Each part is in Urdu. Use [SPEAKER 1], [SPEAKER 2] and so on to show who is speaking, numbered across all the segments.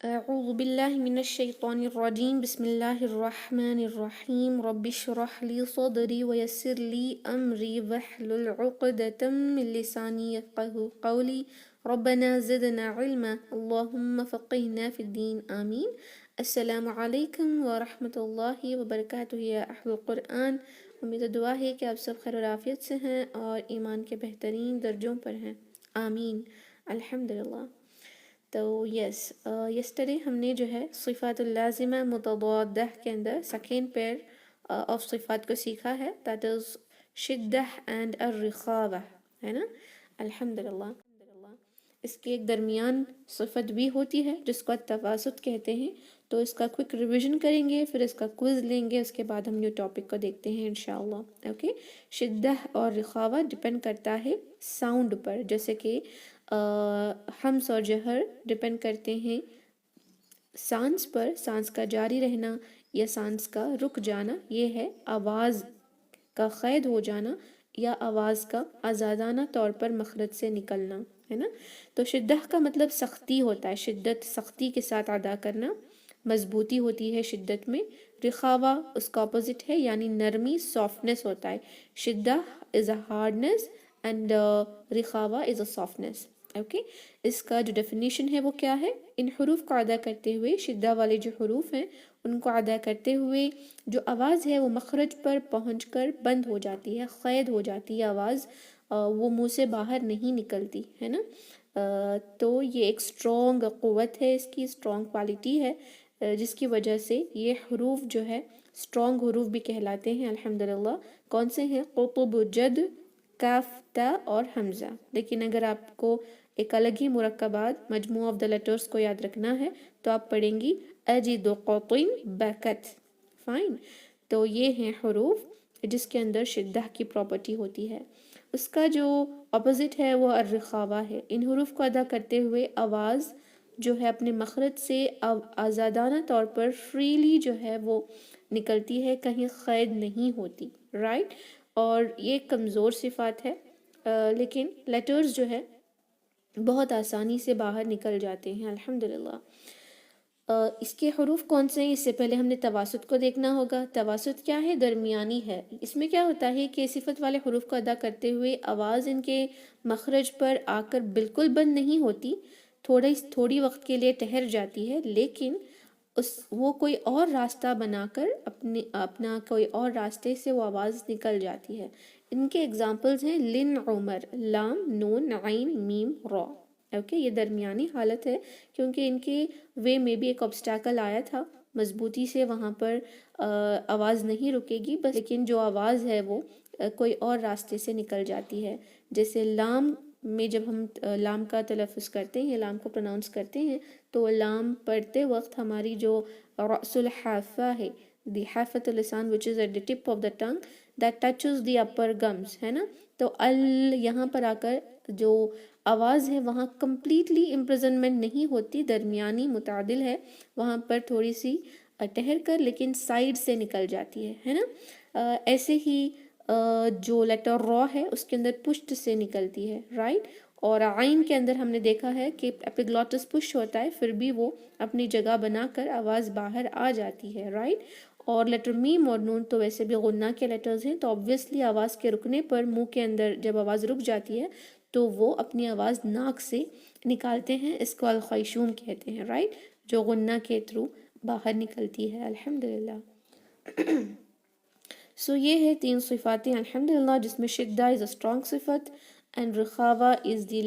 [SPEAKER 1] أعوذ بالله من الشيطان الرجيم بسم الله الرحمن الرحيم رب اشرح لي صدري ويسر لي أمري واحلل عقدة من لساني يفقهوا قولي ربنا زدنا علما اللهم فقهنا في الدين آمين. السلام علیکم ورحمۃ اللہ وبرکاتہ یا اہل القرآن. امید و دعا ہے کہ آپ سب خیر و عافیت سے ہیں اور ایمان کے بہترین درجوں پر ہیں. آمین. الحمدللہ. تو یسٹرڈے ہم نے جو ہے صفات اللازمہ متضادہ کے اندر سیکنڈ پیئر آف صفات کو سیکھا ہے، دیٹ از شدہ اینڈ الرخاوہ، ہے نا. الحمدللہ. اس کے ایک درمیان صفت بھی ہوتی ہے جس کو التواسط کہتے ہیں. تو اس کا کوئک ریویژن کریں گے، پھر اس کا کوئز لیں گے، اس کے بعد ہم نیو ٹاپک کو دیکھتے ہیں انشاءاللہ. اوکے. شدہ اور رخاوہ ڈپینڈ کرتا ہے ساؤنڈ پر، جیسے کہ حمز اور جہر ڈپینڈ کرتے ہیں سانس پر، سانس کا جاری رہنا یا سانس کا رک جانا، یہ ہے آواز کا قید ہو جانا یا آواز کا آزادانہ طور پر مخرج سے نکلنا، ہے نا. تو شدہ کا مطلب سختی ہوتا ہے، شدت سختی کے ساتھ ادا کرنا، مضبوطی ہوتی ہے شدت میں. رخاوہ اس کا اپوزٹ ہے، یعنی نرمی، سافٹنس ہوتا ہے. شدہ از اے ہارڈنس اینڈ رخاوہ از اے سافٹنس. اوکے. اس کا جو ڈیفینیشن ہے وہ کیا ہے؟ ان حروف کو ادا کرتے ہوئے، شدہ والے جو حروف ہیں ان کو ادا کرتے ہوئے جو آواز ہے وہ مخرج پر پہنچ کر بند ہو جاتی ہے، قید ہو جاتی ہے آواز، وہ منہ سے باہر نہیں نکلتی، ہے نا. تو یہ ایک اسٹرانگ قوت ہے، اس کی اسٹرانگ کوالٹی ہے، جس کی وجہ سے یہ حروف جو ہے اسٹرانگ حروف بھی کہلاتے ہیں. الحمدللہ. کون سے ہیں؟ قطب، جد، کاف، تا اور حمزہ. لیکن اگر آپ کو ایک الگ ہی مرکبات مجموعہ آف دا لیٹرز کو یاد رکھنا ہے تو آپ پڑھیں گی اجد قطن بکت. فائن. تو یہ ہیں حروف جس کے اندر شدہ کی پراپرٹی ہوتی ہے. اس کا جو اپوزٹ ہے وہ الرخاوہ ہے. ان حروف کو ادا کرتے ہوئے آواز جو ہے اپنے مخرج سے آزادانہ طور پر فریلی جو ہے وہ نکلتی ہے، کہیں قید نہیں ہوتی، رائٹ. اور یہ ایک کمزور صفات ہے، لیکن لیٹرز جو ہے بہت آسانی سے باہر نکل جاتے ہیں. الحمدللہ. اس کے حروف کون سے ہیں؟ اس سے پہلے ہم نے تواسط کو دیکھنا ہوگا. تواسط کیا ہے؟ درمیانی ہے. اس میں کیا ہوتا ہے کہ صفت والے حروف کو ادا کرتے ہوئے آواز ان کے مخرج پر آ کر بالکل بند نہیں ہوتی، تھوڑی وقت کے لیے ٹھہر جاتی ہے، لیکن وہ کوئی اور راستہ بنا کر اپنا کوئی اور راستے سے وہ آواز نکل جاتی ہے. ان کے اگزامپلز ہیں لن عمر، لام، نون، عین، میم، را. اوکے. یہ درمیانی حالت ہے کیونکہ ان کے وے میں بھی ایک obstacle آیا تھا، مضبوطی سے وہاں پر آواز نہیں رکے گی بس، لیکن جو آواز ہے وہ کوئی اور راستے سے نکل جاتی ہے. جیسے لام میں جب ہم لام کا تلفظ کرتے ہیں، لام کو پروناؤنس کرتے ہیں، تو لام پڑھتے وقت ہماری جو رأس الحافہ ہے، دی حافۃ اللسان which is at the tip of the tongue that touches the upper gums، ہے نا. تو یہاں پر آ کر جو آواز ہے وہاں کمپلیٹلی امپریزنمنٹ نہیں ہوتی، درمیانی متعادل ہے، وہاں پر تھوڑی سی ٹہر کر لیکن سائڈ سے نکل جاتی ہے نا. ایسے ہی جو لیٹر را ہے اس کے اندر پشت سے نکلتی ہے، رائٹ. اور عین کے اندر ہم نے دیکھا ہے کہ ایپیگلوٹس پش ہوتا ہے، پھر بھی وہ اپنی جگہ بنا کر آواز باہر آ جاتی ہے، رائٹ. اور لیٹر میم اور نون تو ویسے بھی غنہ کے لیٹرز ہیں، تو obviously آواز کے رکنے پر منہ کے اندر جب آواز رک جاتی ہے تو وہ اپنی آواز ناک سے نکالتے ہیں، اس کو الخیشوم کہتے ہیں، رائٹ، جو غنہ کے تھرو باہر نکلتی ہے. الحمدللہ. سو یہ ہے 3 صفاتیں الحمدللہ، جس میں شدہ از اے اسٹرانگ صفت اینڈ رخاوہ از دی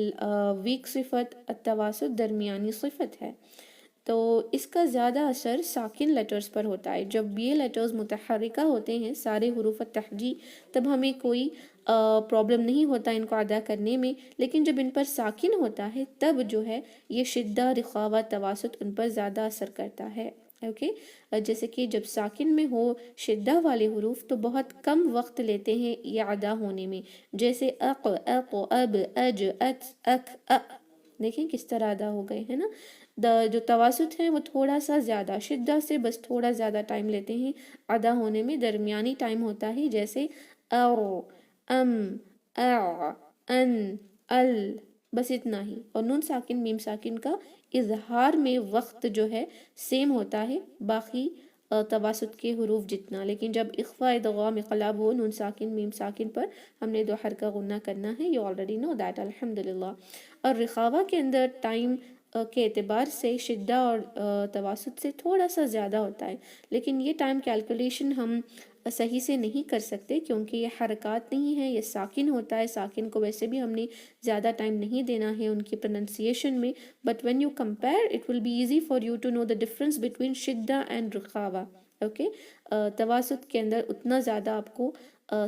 [SPEAKER 1] ویک صفت، التواسط درمیانی صفت ہے. تو اس کا زیادہ اثر ساکن لیٹرز پر ہوتا ہے. جب یہ لیٹرز متحرکہ ہوتے ہیں، سارے حروف التہجی، تب ہمیں کوئی پرابلم نہیں ہوتا ان کو ادا کرنے میں، لیکن جب ان پر ساکن ہوتا ہے تب جو ہے یہ شدہ، رخاوہ، تواسط ان پر زیادہ اثر کرتا ہے. اوکے. جیسے کہ جب ساکن میں ہو شدہ والے حروف تو بہت کم وقت لیتے ہیں یہ ادا ہونے میں، جیسے اق، اق، اب، اج، ات، اک، دیکھیں کس طرح ادا ہو گئے ہیں نا. جو تواسط ہیں وہ تھوڑا سا زیادہ، شدہ سے بس تھوڑا زیادہ ٹائم لیتے ہیں ادا ہونے میں، درمیانی ٹائم ہوتا ہے، جیسے او، ام، اع، ان، ال، بس اتنا ہی. اور نون ساکن، میم ساکن کا اظہار میں وقت جو ہے سیم ہوتا ہے باقی تواسط کے حروف جتنا، لیکن جب اخفاء ادغام اقلاب ہو نون ساکن میم ساکن پر ہم نے 2 حرکہ غنہ کرنا ہے. یو آلریڈی نو دیٹ الحمدللہ. اور رخاوہ کے اندر ٹائم کے اعتبار سے شدہ اور تواسط سے تھوڑا سا زیادہ ہوتا ہے، لیکن یہ ٹائم کیلکولیشن ہم صحیح سے نہیں کر سکتے کیونکہ یہ حرکات نہیں ہے، یہ ساکن ہوتا ہے. ساکن کو ویسے بھی ہم نے زیادہ ٹائم نہیں دینا ہے ان کی پروننسیشن میں. But when you compare it will be easy for you to know the difference between شدہ اینڈ رخاوہ. اوکے، تواسط کے اندر اتنا زیادہ آپ کو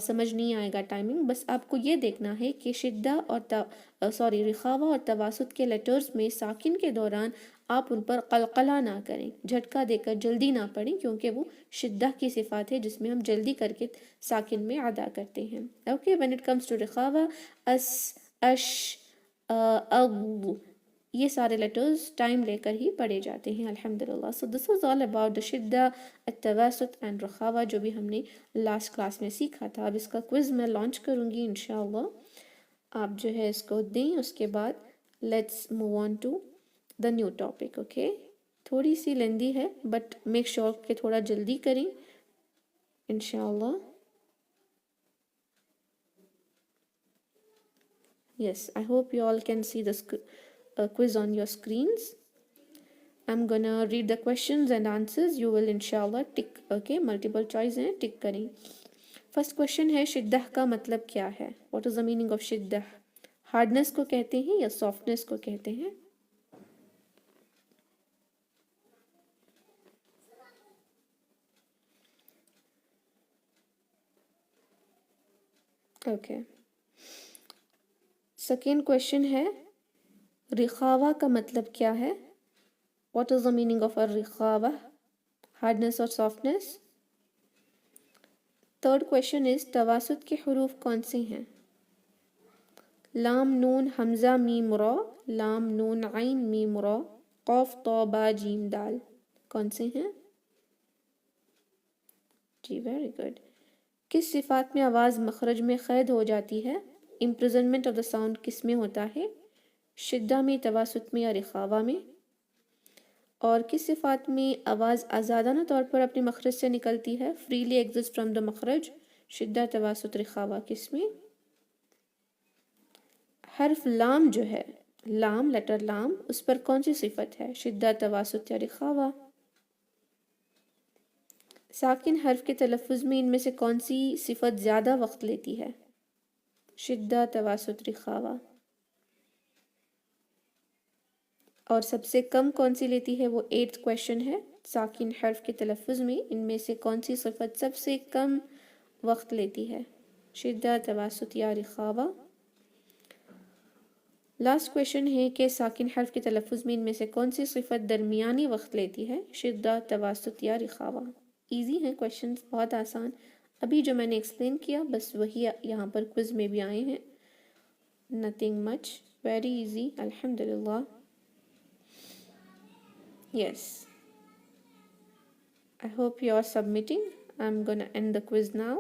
[SPEAKER 1] سمجھ نہیں آئے گا ٹائمنگ. بس آپ کو یہ دیکھنا ہے کہ شدہ اور رخاوہ اور تواسط کے لیٹرز میں ساکن کے دوران آپ ان پر قلقلہ نہ کریں، جھٹکا دے کر جلدی نہ پڑھیں، کیونکہ وہ شدہ کی صفات ہے جس میں ہم جلدی کر کے ساکن میں ادا کرتے ہیں. Okay, when it comes to رخاوہ، اس، اش، اغ، یہ سارے لیٹرز ٹائم لے کر ہی پڑھے جاتے ہیں الحمدللہ. So this was all about the شدہ، التواسط and رخاوہ جو بھی ہم نے لاسٹ کلاس میں سیکھا تھا. اب اس کا کوئز میں لانچ کروں گی انشاءاللہ. آپ جو ہے اس کو دیں، اس کے بعد let's move on to the new topic. Okay, تھوڑی سی لیندی ہے بٹ میک شور کہ تھوڑا جلدی کریں انشاءاللہ. Yes, I hope you all can see the quiz on your screens. I'm gonna read the questions and answers. You will inshallah tick. Okay, multiple choice ہیں، ٹک کریں. فرسٹ کوشچن ہے شدہ کا مطلب کیا ہے؟ What is the meaning of شدہ؟ ہارڈنس کو کہتے ہیں یا سافٹنس کو کہتے ہیں؟ اوکے، سیکنڈ کوشچن ہے رخاوہ کا مطلب کیا ہے؟ What is the meaning of الرخاوہ؟ ہارڈنس اور سافٹنس. تھرڈ کوشچن از تواسط کے حروف کون سے ہیں؟ لام نون حمزہ میم را، لام نون عین میم را، قاف طا با جیم دال. کون سے ہیں؟ جی ویری گڈ. کس صفات میں آواز مخرج میں قید ہو جاتی ہے؟ امپریزنمنٹ آف دا ساؤنڈ کس میں ہوتا ہے؟ شدہ میں، تواسط میں یا رخاوہ میں؟ اور کس صفات میں آواز آزادانہ طور پر اپنے مخرج سے نکلتی ہے؟ فریلی ایگزسٹ فرام دا مخرج. شدہ، تواسط، رخاوہ کس میں؟ حرف لام جو ہے، لام، لیٹر لام، اس پر کون سی صفت ہے؟ شدہ، تواسط یا رخاوہ؟ ساکن حرف کے تلفظ میں ان میں سے کون سی صفت زیادہ وقت لیتی ہے؟ شدہ، تواسط، رخاوہ. اور سب سے کم کون سی لیتی ہے؟ وہ 8th کویشچن ہے. ساکن حرف کے تلفظ میں ان میں سے کون سی صفت سب سے کم وقت لیتی ہے؟ شدہ، تواسط یا رخاوہ؟ لاسٹ کویشچن ہے کہ ساکن حرف کے تلفظ میں ان میں سے کون سی صفت درمیانی وقت لیتی ہے؟ شدہ، تواسط یا رخاوہ؟ ایزی ہیں کویشچنز، بہت آسان. ابھی جو میں نے ایکسپلین کیا بس وہی یہاں پر کوئز میں بھی آئے ہیں. نتھنگ مچ، ویری ایزی الحمدللہ. Yes. I hope you are submitting. I'm gonna end the quiz now.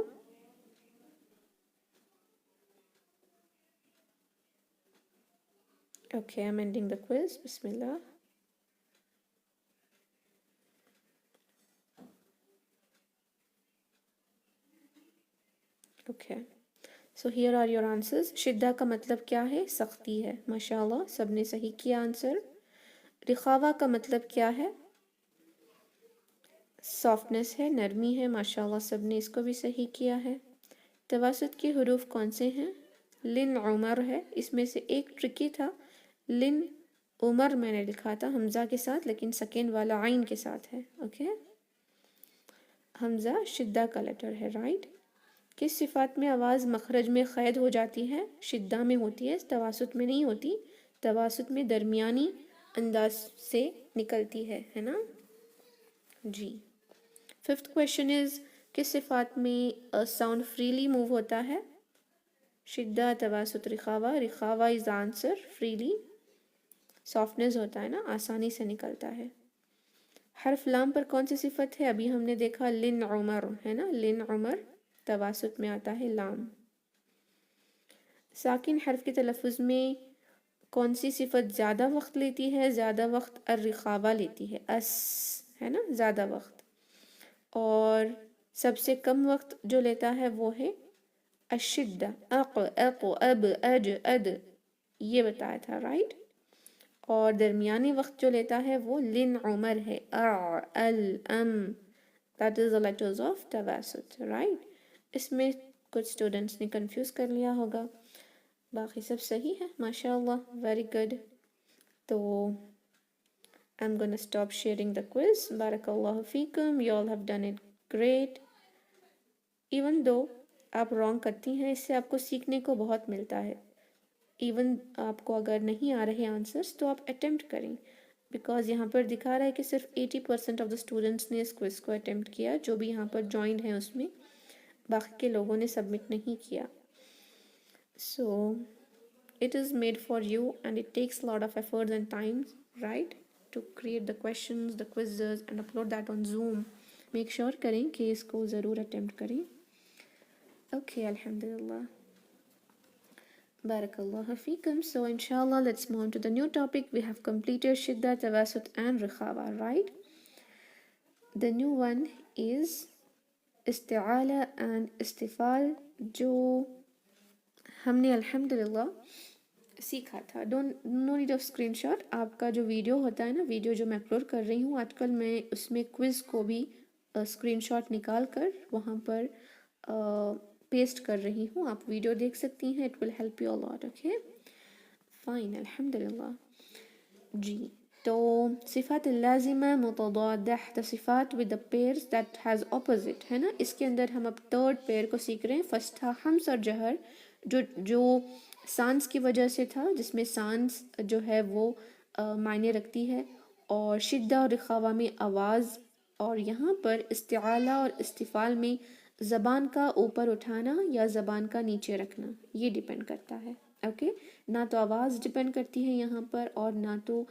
[SPEAKER 1] Okay, I'm ending the quiz. Bismillah. Okay. So here are your answers. شدہ کا مطلب کیا ہے؟ سختی ہے. ماشاءاللہ سب نے صحیح کیا آنسر. رخاوہ کا مطلب کیا ہے؟ سافٹنس ہے، نرمی ہے. ماشاءاللہ سب نے اس کو بھی صحیح کیا ہے. تواسط کے حروف کون سے ہیں؟ لن عمر ہے. اس میں سے ایک ٹرکی تھا، لن عمر میں نے لکھا تھا حمزہ کے ساتھ، لیکن سیکنڈ والا عین کے ساتھ ہے. اوکے، حمزہ شدہ کا لیٹر ہے، رائٹ. کس صفات میں آواز مخرج میں قید ہو جاتی ہے؟ شدہ میں ہوتی ہے، تواسط میں نہیں ہوتی. تواسط میں درمیانی انداز سے نکلتی ہے نا جی. ففتھ کویشچن از کس صفات میں ساؤنڈ فریلی موو ہوتا ہے؟ شدہ، تواسط، رخاوہ. رخاوہ از آنسر. فریلی سافٹنس ہوتا ہے نا، آسانی سے نکلتا ہے. حرف لام پر کون سی صفت ہے؟ ابھی ہم نے دیکھا لن عمر ہے نا، لن عمر تواسط میں آتا ہے لام. ساکن حرف کے تلفظ میں کون سی صفت زیادہ وقت لیتی ہے؟ زیادہ وقت الرخاوہ لیتی ہے، اس ہے نا زیادہ وقت. اور سب سے کم وقت جو لیتا ہے وہ ہے الشدہ، اق اق اب اج اد، یہ بتایا تھا رائٹ. اور درمیانی وقت جو لیتا ہے وہ لن عمر ہے، ا ال ام، that is the letters of تواسط رائٹ. اس میں کچھ اسٹوڈنٹس نے کنفیوز کر لیا ہوگا، باقی سب صحیح ہے ماشاء اللہ، ویری گڈ. تو I'm gonna stop sharing the quiz. Barakallahu feekum, you all have done it great. Even though آپ رانگ کرتی ہیں، اس سے آپ کو سیکھنے کو بہت ملتا ہے. ایون آپ کو اگر نہیں آ رہے آنسرس تو آپ اٹیمپٹ کریں، بیکاز یہاں پر دکھا رہا ہے کہ صرف 80% آف دا اسٹوڈنٹس نے اس کوئز کو اٹیمپٹ کیا، جو بھی یہاں پر جوائنڈ ہیں اس میں، باقی کے لوگوں نے سبمٹ نہیں کیا. سو it is made for you and it takes a lot of efforts and time, right, to create the questions, the quizzes and upload that on Zoom. Make sure کریں کہ اس کو ضرور attempt کریں. Okay, alhamdulillah. Barakallahu feekum. So inshallah, let's move on to the new topic. We have completed Shidda, Tawasut and Rikhawa, right? The new one is Isti'ala and Istifal, جو ہم نے الحمدللہ سیکھا تھا. No need of screenshot. آپ کا جو ویڈیو ہوتا ہے نا، ویڈیو جو میں اپلوڈ کر رہی ہوں آج کل، میں اس میں کوئز کو بھی اسکرین شاٹ نکال کر وہاں پر پیسٹ کر رہی ہوں. آپ ویڈیو دیکھ سکتی ہیں. It will help you a lot. Okay fine الحمدللہ. جی تو صفات اللازمہ متضادہ، the صفات with the pairs that has opposite ہے نا. اس کے اندر ہم اب تھرڈ پیئر کو سیکھ رہے ہیں. فرسٹ تھا حمز اور جہر، جو سانس کی وجہ سے تھا، جس میں سانس جو ہے وہ معنی رکھتی ہے، اور شدہ اور رخاوہ میں آواز، اور یہاں پر استعالہ اور استفال میں زبان کا اوپر اٹھانا یا زبان کا نیچے رکھنا، یہ ڈیپینڈ کرتا ہے. اوکے نہ تو آواز ڈیپینڈ کرتی ہے یہاں پر، اور نہ تو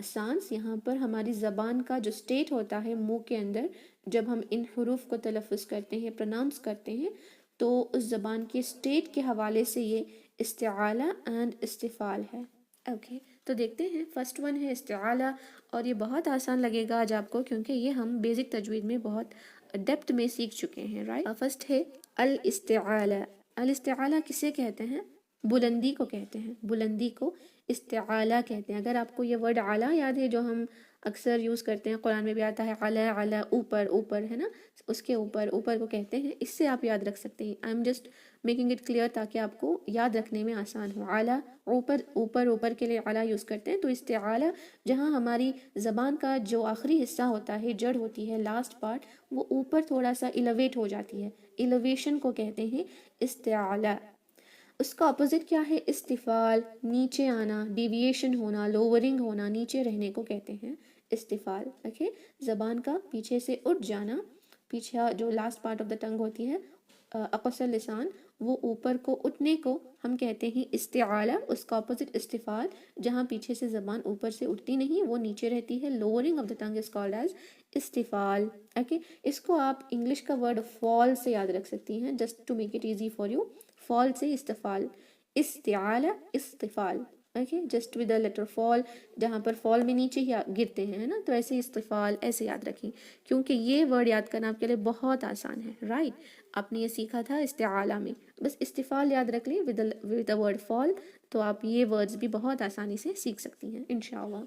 [SPEAKER 1] سانس. یہاں پر ہماری زبان کا جو سٹیٹ ہوتا ہے منہ کے اندر، جب ہم ان حروف کو تلفظ کرتے ہیں، پروناؤنس کرتے ہیں، تو اس زبان کے سٹیٹ کے حوالے سے یہ استعالہ اینڈ استفال ہے. اوکے تو دیکھتے ہیں. فرسٹ ون ہے استعالہ، اور یہ بہت آسان لگے گا آج آپ کو، کیونکہ یہ ہم بیسک تجوید میں بہت ڈیپتھ میں سیکھ چکے ہیں رائٹ. فرسٹ ہے الاستعالہ. الاستعالہ کسے کہتے ہیں؟ بلندی کو کہتے ہیں. بلندی کو استعالہ کہتے ہیں. اگر آپ کو یہ ورڈ اعلیٰ یاد ہے جو ہم اکثر یوز کرتے ہیں، قرآن میں بھی آتا ہے اعلیٰ اعلیٰ، اوپر اوپر ہے نا، اس کے اوپر اوپر کو کہتے ہیں. اس سے آپ یاد رکھ سکتے ہیں. I am just making it clear تاکہ آپ کو یاد رکھنے میں آسان ہو. اعلیٰ اوپر، اوپر اوپر کے لیے اعلیٰ یوز کرتے ہیں. تو استعالہ جہاں ہماری زبان کا جو آخری حصہ ہوتا ہے، جڑ ہوتی ہے، لاسٹ پارٹ، وہ اوپر تھوڑا سا ایلیویٹ ہو جاتی ہے، ایلیویشن کو کہتے ہیں استعالہ. اس کا اپوزٹ کیا ہے؟ استفال، نیچے آنا، ڈیویشن ہونا، لوورنگ ہونا، نیچے رہنے کو کہتے ہیں استفال. اوکے زبان کا پیچھے سے اٹھ جانا، پیچھے جو لاسٹ پارٹ آف دا ٹنگ ہوتی ہے، اقصى لسان، وہ اوپر کو اٹھنے کو ہم کہتے ہیں استعالہ. اس کا اپوزٹ استفال، جہاں پیچھے سے زبان اوپر سے اٹھتی نہیں، وہ نیچے رہتی ہے. Lowering of the tongue is called as استفال. اوکے اس کو آپ انگلش کا ورڈ فال سے یاد رکھ سکتی ہیں، just to make it easy for you. فال سے استفال، استعالہ استفال. Okay just with the letter فال، جہاں پر فال میں نیچے ہی گرتے ہیں نا، تو ایسے استفال ایسے یاد رکھیں، کیونکہ یہ ورڈ یاد کرنا آپ کے لیے بہت آسان ہے رائٹ. آپ نے یہ سیکھا تھا استعالہ میں، بس استفال یاد رکھ لیں ود دا ورڈ فال، تو آپ یہ ورڈز بھی بہت آسانی سے سیکھ سکتی ہیں انشاءاللہ.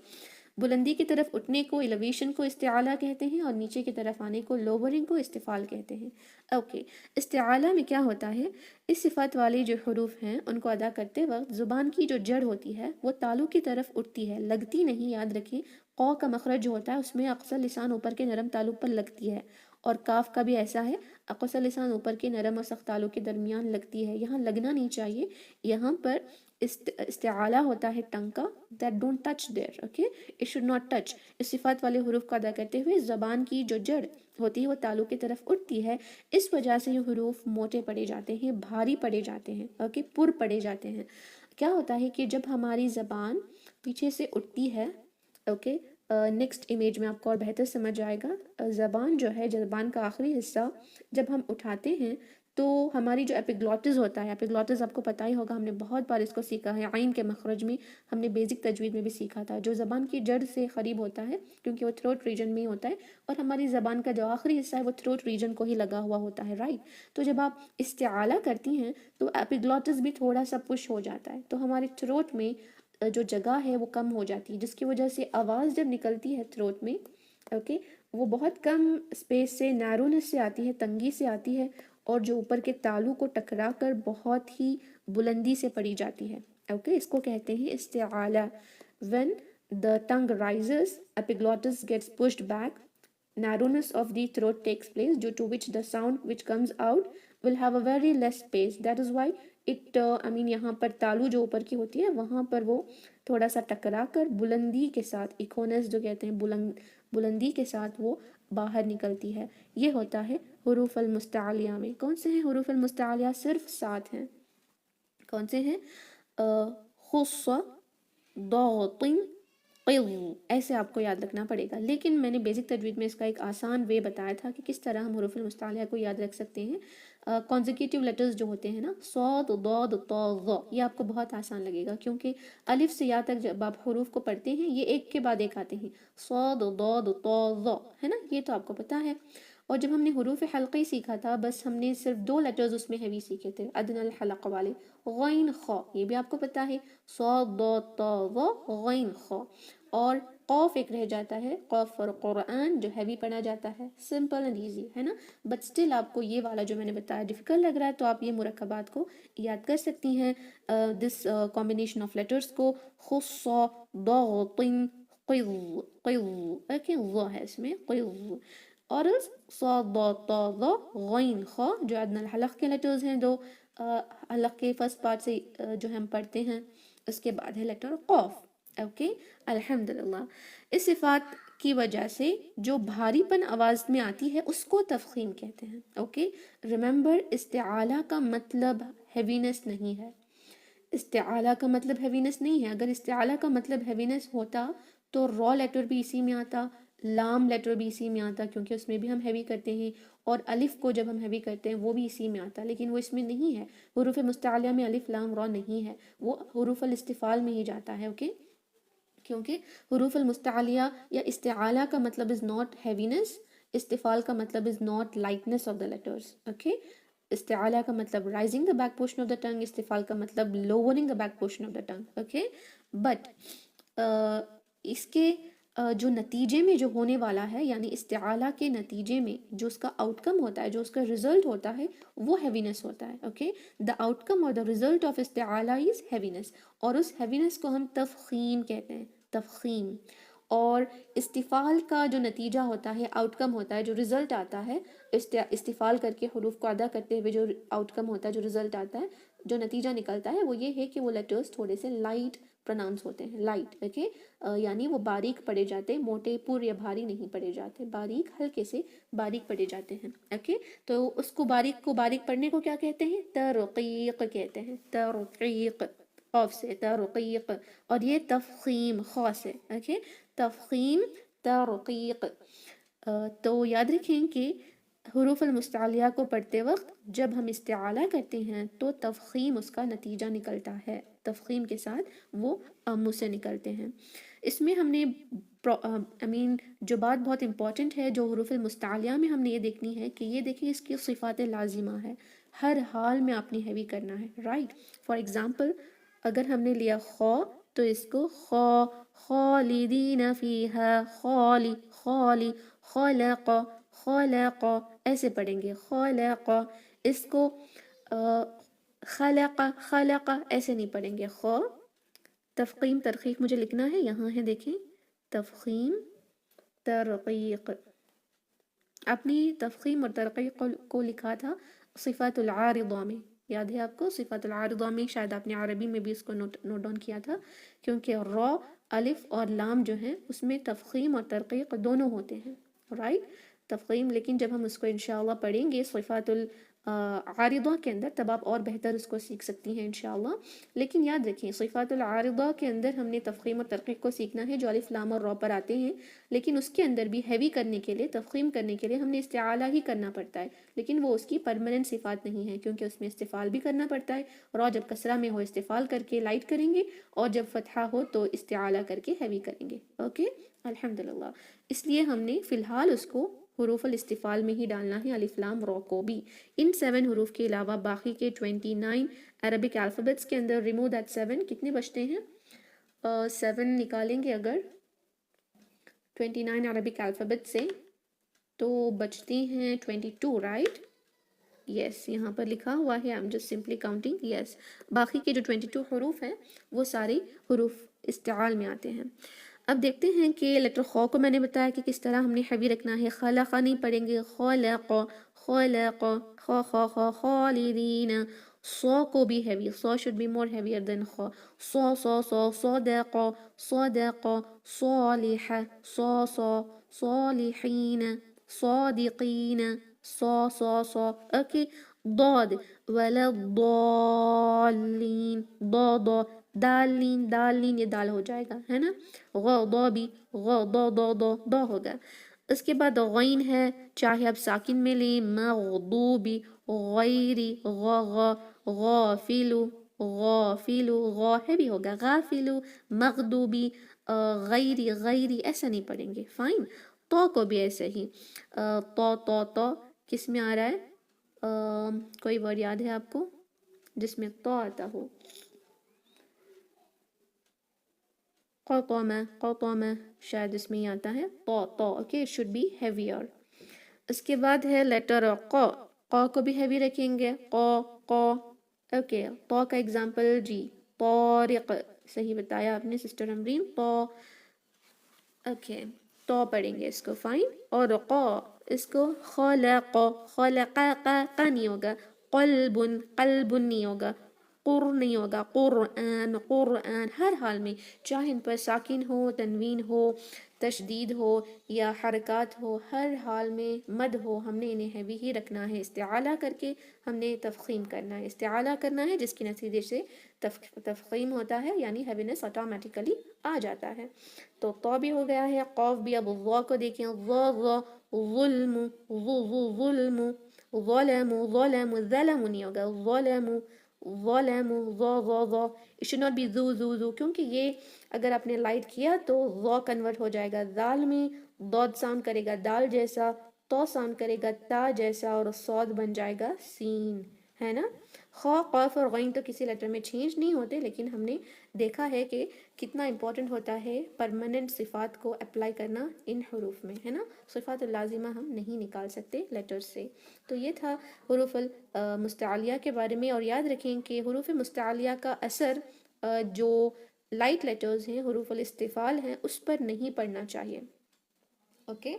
[SPEAKER 1] بلندی کی طرف اٹھنے کو ایلیویشن کو استعالہ کہتے ہیں، اور نیچے کی طرف آنے کو لوورنگ کو استفال کہتے ہیں. اوکے استعالہ میں کیا ہوتا ہے؟ اس صفت والی جو حروف ہیں ان کو ادا کرتے وقت زبان کی جو جڑ ہوتی ہے وہ تالو کی طرف اٹھتی ہے، لگتی نہیں. یاد رکھیں قو کا مخرج جو ہوتا ہے اس میں اقصی لسان اوپر کے نرم تالو پر لگتی ہے، اور کاف کا بھی ایسا ہے، اقصی لسان اوپر کے نرم اور سخت تالو کے درمیان لگتی ہے. یہاں لگنا نہیں چاہیے. یہاں پر استعالہ ہوتا ہے ٹنگ کا، that don't touch there. okay it should not touch. اس صفات والے حروف کا ادا کرتے ہوئے زبان کی جو جڑ ہوتی ہے وہ تالو کی طرف اٹھتی ہے. اس وجہ سے یہ حروف موٹے پڑے جاتے ہیں، بھاری پڑے جاتے ہیں، اوکے پر پڑے جاتے ہیں. کیا ہوتا ہے کہ جب ہماری زبان پیچھے سے اٹھتی ہے، اوکے نیکسٹ امیج میں آپ کو اور بہتر سمجھ آئے گا. زبان جو ہے، زبان کا آخری حصہ جب ہم اٹھاتے ہیں تو ہماری جو ایپیگلوٹس ہوتا ہے، ایپیگلوٹس آپ کو پتہ ہی ہوگا، ہم نے بہت بار اس کو سیکھا ہے، عین کے مخرج میں ہم نے بیسک تجوید میں بھی سیکھا تھا، جو زبان کی جڑ سے قریب ہوتا ہے کیونکہ وہ تھروٹ ریجن میں ہی ہوتا ہے، اور ہماری زبان کا جو آخری حصہ ہے وہ تھروٹ ریجن کو ہی لگا ہوا ہوتا ہے، رائٹ. تو جب آپ استعالیٰ کرتی ہیں تو ایپیگلوٹس بھی تھوڑا سا پش ہو جاتا ہے، تو ہمارے تھروٹ میں جو جگہ ہے وہ کم ہو جاتی ہے، جس کی وجہ سے آواز جب نکلتی ہے تھروٹ میں، اوکے، وہ بہت کم اسپیس سے، نیرونیس سے آتی ہے، تنگی سے آتی ہے، اور جو اوپر کے تالو کو ٹکرا کر بہت ہی بلندی سے پڑی جاتی ہے. اوکے، اس کو کہتے ہیں استعالیٰ. when the tongue rises, epiglottis gets pushed back, narrowness of the throat takes place, due to which the sound which comes out will have a very less space. That is why it یہاں پر تالو جو اوپر کی ہوتی ہے وہاں پر وہ تھوڑا سا ٹکرا کر بلندی کے ساتھ، ایکونس جو کہتے ہیں، بلندی کے ساتھ وہ باہر نکلتی ہے. یہ ہوتا ہے حروف المستعلیہ میں. کون سے ہیں حروف المستعلیہ؟ صرف 7 ہیں. کون سے ہیں؟ خص، ضغط، قض، ایسے آپ کو یاد رکھنا پڑے گا. لیکن میں نے بیسک تجوید میں اس کا ایک آسان وے بتایا تھا کہ کس طرح ہم حروف المستعلیہ کو یاد رکھ سکتے ہیں. کانزیکیٹیو لیٹرز جو ہوتے ہیں نا، صاد، ضاد، طا، ظ، یہ آپ کو بہت آسان لگے گا کیونکہ الف سے یا تک جب آپ حروف کو پڑھتے ہیں یہ ایک کے بعد ایک آتے ہیں، صاد، ضاد، طا، ظ، ہے نا، یہ تو آپ کو پتہ ہے. اور جب ہم نے حروف حلقی سیکھا تھا، بس ہم نے صرف 2 لیٹرز اس میں ہیوی سیکھے تھے، ادنى الحلق والے، غین خا، یہ بھی آپ کو پتہ ہے، صاد، ضاد، طا، ظ، غین خا. اور قوف ایک رہ جاتا ہے، قوف اور قرآن، جو ہیوی پڑھا جاتا ہے، سمپل اینڈ ایزی ہے نا. بٹ اسٹل آپ کو یہ والا جو میں نے بتایا ڈیفیکلٹ لگ رہا ہے، تو آپ یہ مرکبات کو یاد کر سکتی ہیں، دس کمبینیشن آف لیٹرز کو، خص، ضغط، قض، قض، اوکے، ظ ہے اس میں، قض. اور صاد، ضاد، طا، ظ، غین خا، جو ادنى الحلق کے لیٹرز ہیں، دو حلق کے فرسٹ پارٹ سے جو ہم پڑھتے ہیں. اس کے بعد ہے لیٹر قوف. اوکے، الحمدللہ. اس صفات کی وجہ سے جو بھاری پن آواز میں آتی ہے اس کو تفخیم کہتے ہیں. اوکے، ریممبر، استعالیٰ کا مطلب ہیوینس نہیں ہے. استعالیٰ کا مطلب ہیوینس نہیں ہے. اگر استعالیٰ کا مطلب ہیوینس ہوتا تو را لیٹر بھی اسی میں آتا، لام لیٹر بھی اسی میں آتا، کیونکہ اس میں بھی ہم ہیوی کرتے ہیں، اور الف کو جب ہم ہیوی کرتے ہیں وہ بھی اسی میں آتا، لیکن وہ اس میں نہیں ہے. حروف مستعلیہ میں الف، لام، را نہیں ہے، وہ حروف الاستفال میں ہی جاتا ہے. اوکے، کیونکہ حروف المستعلیہ یا استعالیٰ کا مطلب از ناٹ ہیوینس، استفال کا مطلب is not lightness of the letters. Okay, استعالیٰ کا مطلب raising the back portion of the tongue, استفال کا مطلب lowering the back portion of the tongue. Okay, but اس کے جو نتیجے میں جو ہونے والا ہے، یعنی استعالیٰ کے نتیجے میں جو اس کا آؤٹ کم ہوتا ہے، جو اس کا رزلٹ ہوتا ہے، وہ ہیوینس ہوتا ہے. اوکے، دا آؤٹ کم اور دا رزلٹ آف استعالیٰ از ہیوینس، اور اس ہیوینس کو ہم تفخیم کہتے ہیں، تفخیم. اور استفال کا جو نتیجہ ہوتا ہے، آؤٹ کم ہوتا ہے، جو رزلٹ آتا ہے، استفال کر کے حروف کو ادا کرتے ہوئے جو آؤٹ کم ہوتا ہے، جو رزلٹ آتا ہے، جو نتیجہ نکلتا ہے، وہ یہ ہے کہ وہ لیٹرز تھوڑے سے لائٹ پروناؤنس ہوتے ہیں، لائٹ. اوکے، یعنی وہ باریک پڑے جاتے ہیں، موٹے پر یا بھاری نہیں پڑے جاتے، باریک، ہلکے سے باریک پڑے جاتے ہیں. اوکے، تو اس کو باریک پڑھنے کو کیا کہتے ہیں؟ ترقیق کہتے ہیں، ترقیق، قاف سے، ترقیق. اور یہ تفخیم، خا سے. اوکے، تفخیم، ترقیق. تو یاد رکھیں کہ حروف المستعلیہ کو پڑھتے وقت جب ہم استعالیٰ کرتے ہیں تو تفخیم اس کا نتیجہ نکلتا ہے، تفخیم کے ساتھ وہ منہ سے نکلتے ہیں. اس میں ہم نے جو بات بہت امپورٹنٹ ہے جو حروف المستعلیہ میں ہم نے یہ دیکھنی ہے کہ یہ دیکھیں اس کی صفات لازمہ ہے، ہر حال میں آپ نے ہیوی کرنا ہے، رائٹ. فار ایگزامپل، اگر ہم نے لیا خا تو اس کو خا، خالدین فیہا، خالی، خالی، خلق، خلق، ایسے پڑھیں گے، خلق. اس کو خلق، خلق، ایسے نہیں پڑھیں گے. خا، تفخیم، ترقیق مجھے لکھنا ہے، یہاں ہے دیکھیں، تفخیم، ترقیق. اپنی تفخیم اور ترقیق کو لکھا تھا صفات العارضہ میں، یاد ہے آپ کو؟ صفات العارضہ میں شاید آپ نے عربی میں بھی اس کو نوٹ ڈاؤن کیا تھا، کیونکہ را، الف اور لام جو ہیں اس میں تفخیم اور ترقیق دونوں ہوتے ہیں، رائٹ. تفخیم، لیکن جب ہم اس کو انشاءاللہ پڑھیں گے صفات عارضہ کے اندر، تب آپ اور بہتر اس کو سیکھ سکتی ہیں انشاءاللہ. لیکن یاد رکھیں صفات العارضہ کے اندر ہم نے تفخیم اور ترقیق کو سیکھنا ہے جو الف لام اور را پر آتے ہیں، لیکن اس کے اندر بھی ہیوی کرنے کے لیے، تفخیم کرنے کے لیے ہم نے استعالہ ہی کرنا پڑتا ہے، لیکن وہ اس کی پرماننٹ صفات نہیں ہے کیونکہ اس میں استفال بھی کرنا پڑتا ہے. را جب کسرہ میں ہو استفال کر کے لائٹ کریں گے، اور جب فتحہ ہو تو استعالہ کر کے ہیوی کریں گے. اوکے الحمدللہ. اس لیے ہم نے فی الحال اس کو حروف الاستفال میں ہی ڈالنا ہے، الف لام را کو بھی. ان 7 حروف کے علاوہ باقی کے 29 عربک الفابیٹس کے اندر ریمو دیٹ 7 کتنے بچتے ہیں؟ 7 نکالیں گے اگر 29 عربک الفابیٹ سے تو بچتے ہیں 22، رائٹ؟ یس یہاں پر لکھا ہوا ہے، I'm just simply counting. یس باقی کے جو 22 حروف ہیں وہ سارے حروف استعال میں آتے ہیں. اب دیکھتے ہیں کہ لیٹر خو کو میں نے بتایا کہ کس طرح ہم نے ہیوی رکھنا ہے. خلق نہیں پڑھیں گے، خلق خلق، خ خ خ خالدین. صو کو بھی heavy, صو should be more heavier than خ. صو صو صو صدق صدق، صالح صو صو صالحین صادقین، صو صو صو. اوکے ضاد ولا الضالین، ضاد دالین دالین، یہ دال ہو جائے گا ہے نا. غ بھی غ دو ہوگا. اس کے بعد غین ہے، چاہے آپ ساکن میں لیں، مغضوبی غیری، غافلو غافلو، غ ہے بھی ہوگا غافلو، مغضوبی غیری غیری، ایسا نہیں پڑھیں گے. فائن. تو کو بھی ایسے ہی تو کس میں آ رہا ہے؟ کوئی ورڈ یاد ہے آپ کو جس میں تو آتا ہو؟ قطم شاید اس میں ہی آتا ہے تو. Okay should be heavier. اس کے بعد ہے لیٹر ق کو بھی ہیوی رکھیں گے، ق. اوکے تو کا ایگزامپل جی طارق، صحیح بتایا آپ نے سسٹر امرین. تو اوکے تو پڑھیں گے اس کو. فائن. اور اس کو خلق خلق، کا نہیں ہوگا. قلب قلب نہیں ہوگا. قر نہیں ہوگا. قرآن قرآن. ہر حال میں چاہے ان پر ساکن ہو، تنوین ہو، تشدید ہو یا حرکات ہو، ہر حال میں مد ہو، ہم نے انہیں ہیوی ہی رکھنا ہے. استعالہ کر کے ہم نے تفخیم کرنا ہے، استعالہ کرنا ہے جس کے نتیجے سے تفخیم ہوتا ہے، یعنی ہیوینس آٹومیٹیکلی آ جاتا ہے. تو بھی ہو گیا ہے. قوف بھی. اب ظ کو دیکھیں، ظلم ظلم، ظلم ظلم، ظلم نہیں ہوگا، ظلم ظلم، ظ. it should not be ذو، کیونکہ یہ اگر آپ نے لائٹ کیا تو ظ کنورٹ ہو جائے گا دال میں، ضاد ساؤنڈ کرے گا دال جیسا، تو ساؤنڈ کرے گا تا جیسا، اور صاد بن جائے گا سین، ہے نا. خ قاف اور غین تو کسی لیٹر میں چینج نہیں ہوتے، لیکن ہم نے دیکھا ہے کہ کتنا امپورٹنٹ ہوتا ہے پرماننٹ صفات کو اپلائی کرنا ان حروف میں، ہے نا. صفات اللازمہ ہم نہیں نکال سکتے لیٹرز سے. تو یہ تھا حروف المستعلیہ کے بارے میں. اور یاد رکھیں کہ حروف مستعلیہ کا اثر جو لائٹ لیٹرز ہیں، حروف الاستفال ہیں، اس پر نہیں پڑنا چاہیے. اوکے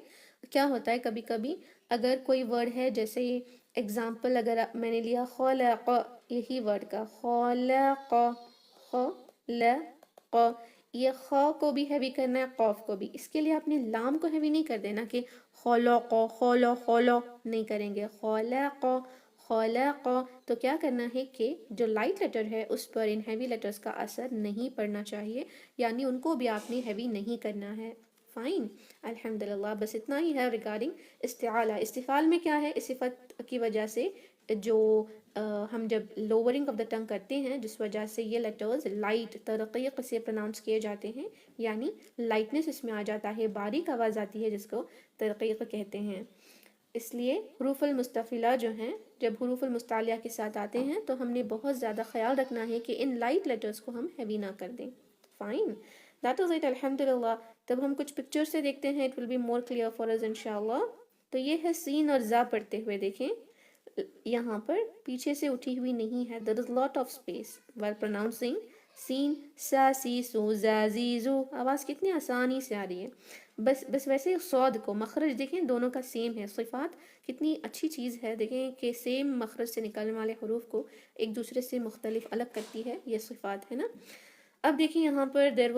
[SPEAKER 1] کیا ہوتا ہے کبھی کبھی اگر کوئی ورڈ ہے، جیسے اگزامپل اگر میں نے لیا خلق، یہی ورڈ کا خلق، خلق، یہ خ کو بھی ہیوی کرنا ہے، قوف کو بھی. اس کے لیے آپ نے لام کو ہیوی نہیں کر دینا کہ خلق خلو خلو نہیں کریں گے، خلق خلق. تو کیا کرنا ہے کہ جو لائٹ لیٹر ہے اس پر ان ہیوی لیٹرز کا اثر نہیں پڑنا چاہیے، یعنی ان کو بھی آپ نے ہیوی نہیں کرنا ہے. فائن الحمدللہ. بس اتنا ہی ہے ریگارڈنگ استعالہ. استفال میں کیا ہے، اس صفت کی وجہ سے جو ہم جب لوورنگ آف دا ٹنگ کرتے ہیں، جس وجہ سے یہ لیٹرز لائٹ ترقیق سے پروناؤنس کیے جاتے ہیں، یعنی لائٹنس اس میں آ جاتا ہے، باریک آواز آتی ہے جس کو ترقیق کہتے ہیں. اس لیے حروف المستفلہ جو ہیں جب حروف المستعلیہ کے ساتھ آتے ہیں تو ہم نے بہت زیادہ خیال رکھنا ہے کہ ان لائٹ لیٹرز کو ہم ہیوی نہ کر دیں. فائن دیٹ از اٹ الحمدللہ. تب ہم کچھ پکچر سے دیکھتے ہیں، it will be more clear for us انشاءاللہ. تو یہ ہے سین اور زا پڑھتے ہوئے. دیکھیں یہاں پر پیچھے سے اٹھی ہوئی نہیں ہے. there is lot of space while pronouncing سین، سا سی سو زا زی زو. آواز کتنی آسانی سے آ رہی ہے. بس ویسے صاد کو مخرج دیکھیں دونوں کا سیم ہے. صفات کتنی اچھی چیز ہے، دیکھیں کہ سیم مخرج سے نکلنے والے حروف کو ایک دوسرے سے مختلف الگ کرتی ہے یہ صفات، ہے نا. اب دیکھیں یہاں پر there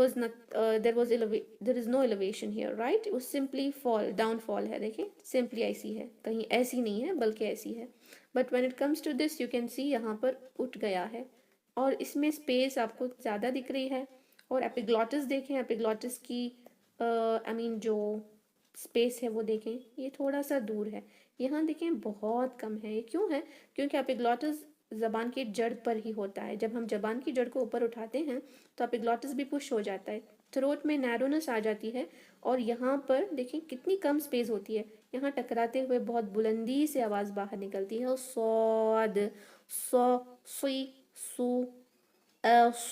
[SPEAKER 1] is no elevation here, right؟ وہ simply fall ڈاؤن فال ہے، دیکھیں simply ایسی ہے، کہیں ایسی نہیں ہے بلکہ ایسی ہے. but when it comes to this you can see یہاں پر اٹھ گیا ہے، اور اس میں اسپیس آپ کو زیادہ دکھ رہی ہے. اور ایپیگلوٹس دیکھیں، ایپیگلوٹس کی جو اسپیس ہے وہ دیکھیں، یہ تھوڑا سا دور ہے. یہاں دیکھیں بہت کم ہے. یہ کیوں ہے؟ کیونکہ ایپیگلوٹس زبان کے جڑ پر ہی ہوتا ہے. جب ہم زبان کی جڑ کو اوپر اٹھاتے ہیں تو ایپیگلوٹس بھی پش ہو جاتا ہے، تھروٹ میں نیرونس آ جاتی ہے، اور یہاں پر دیکھیں کتنی کم اسپیس ہوتی ہے. یہاں ٹکراتے ہوئے بہت بلندی سے آواز باہر نکلتی ہے، صاد، صو، صی، سو، اس.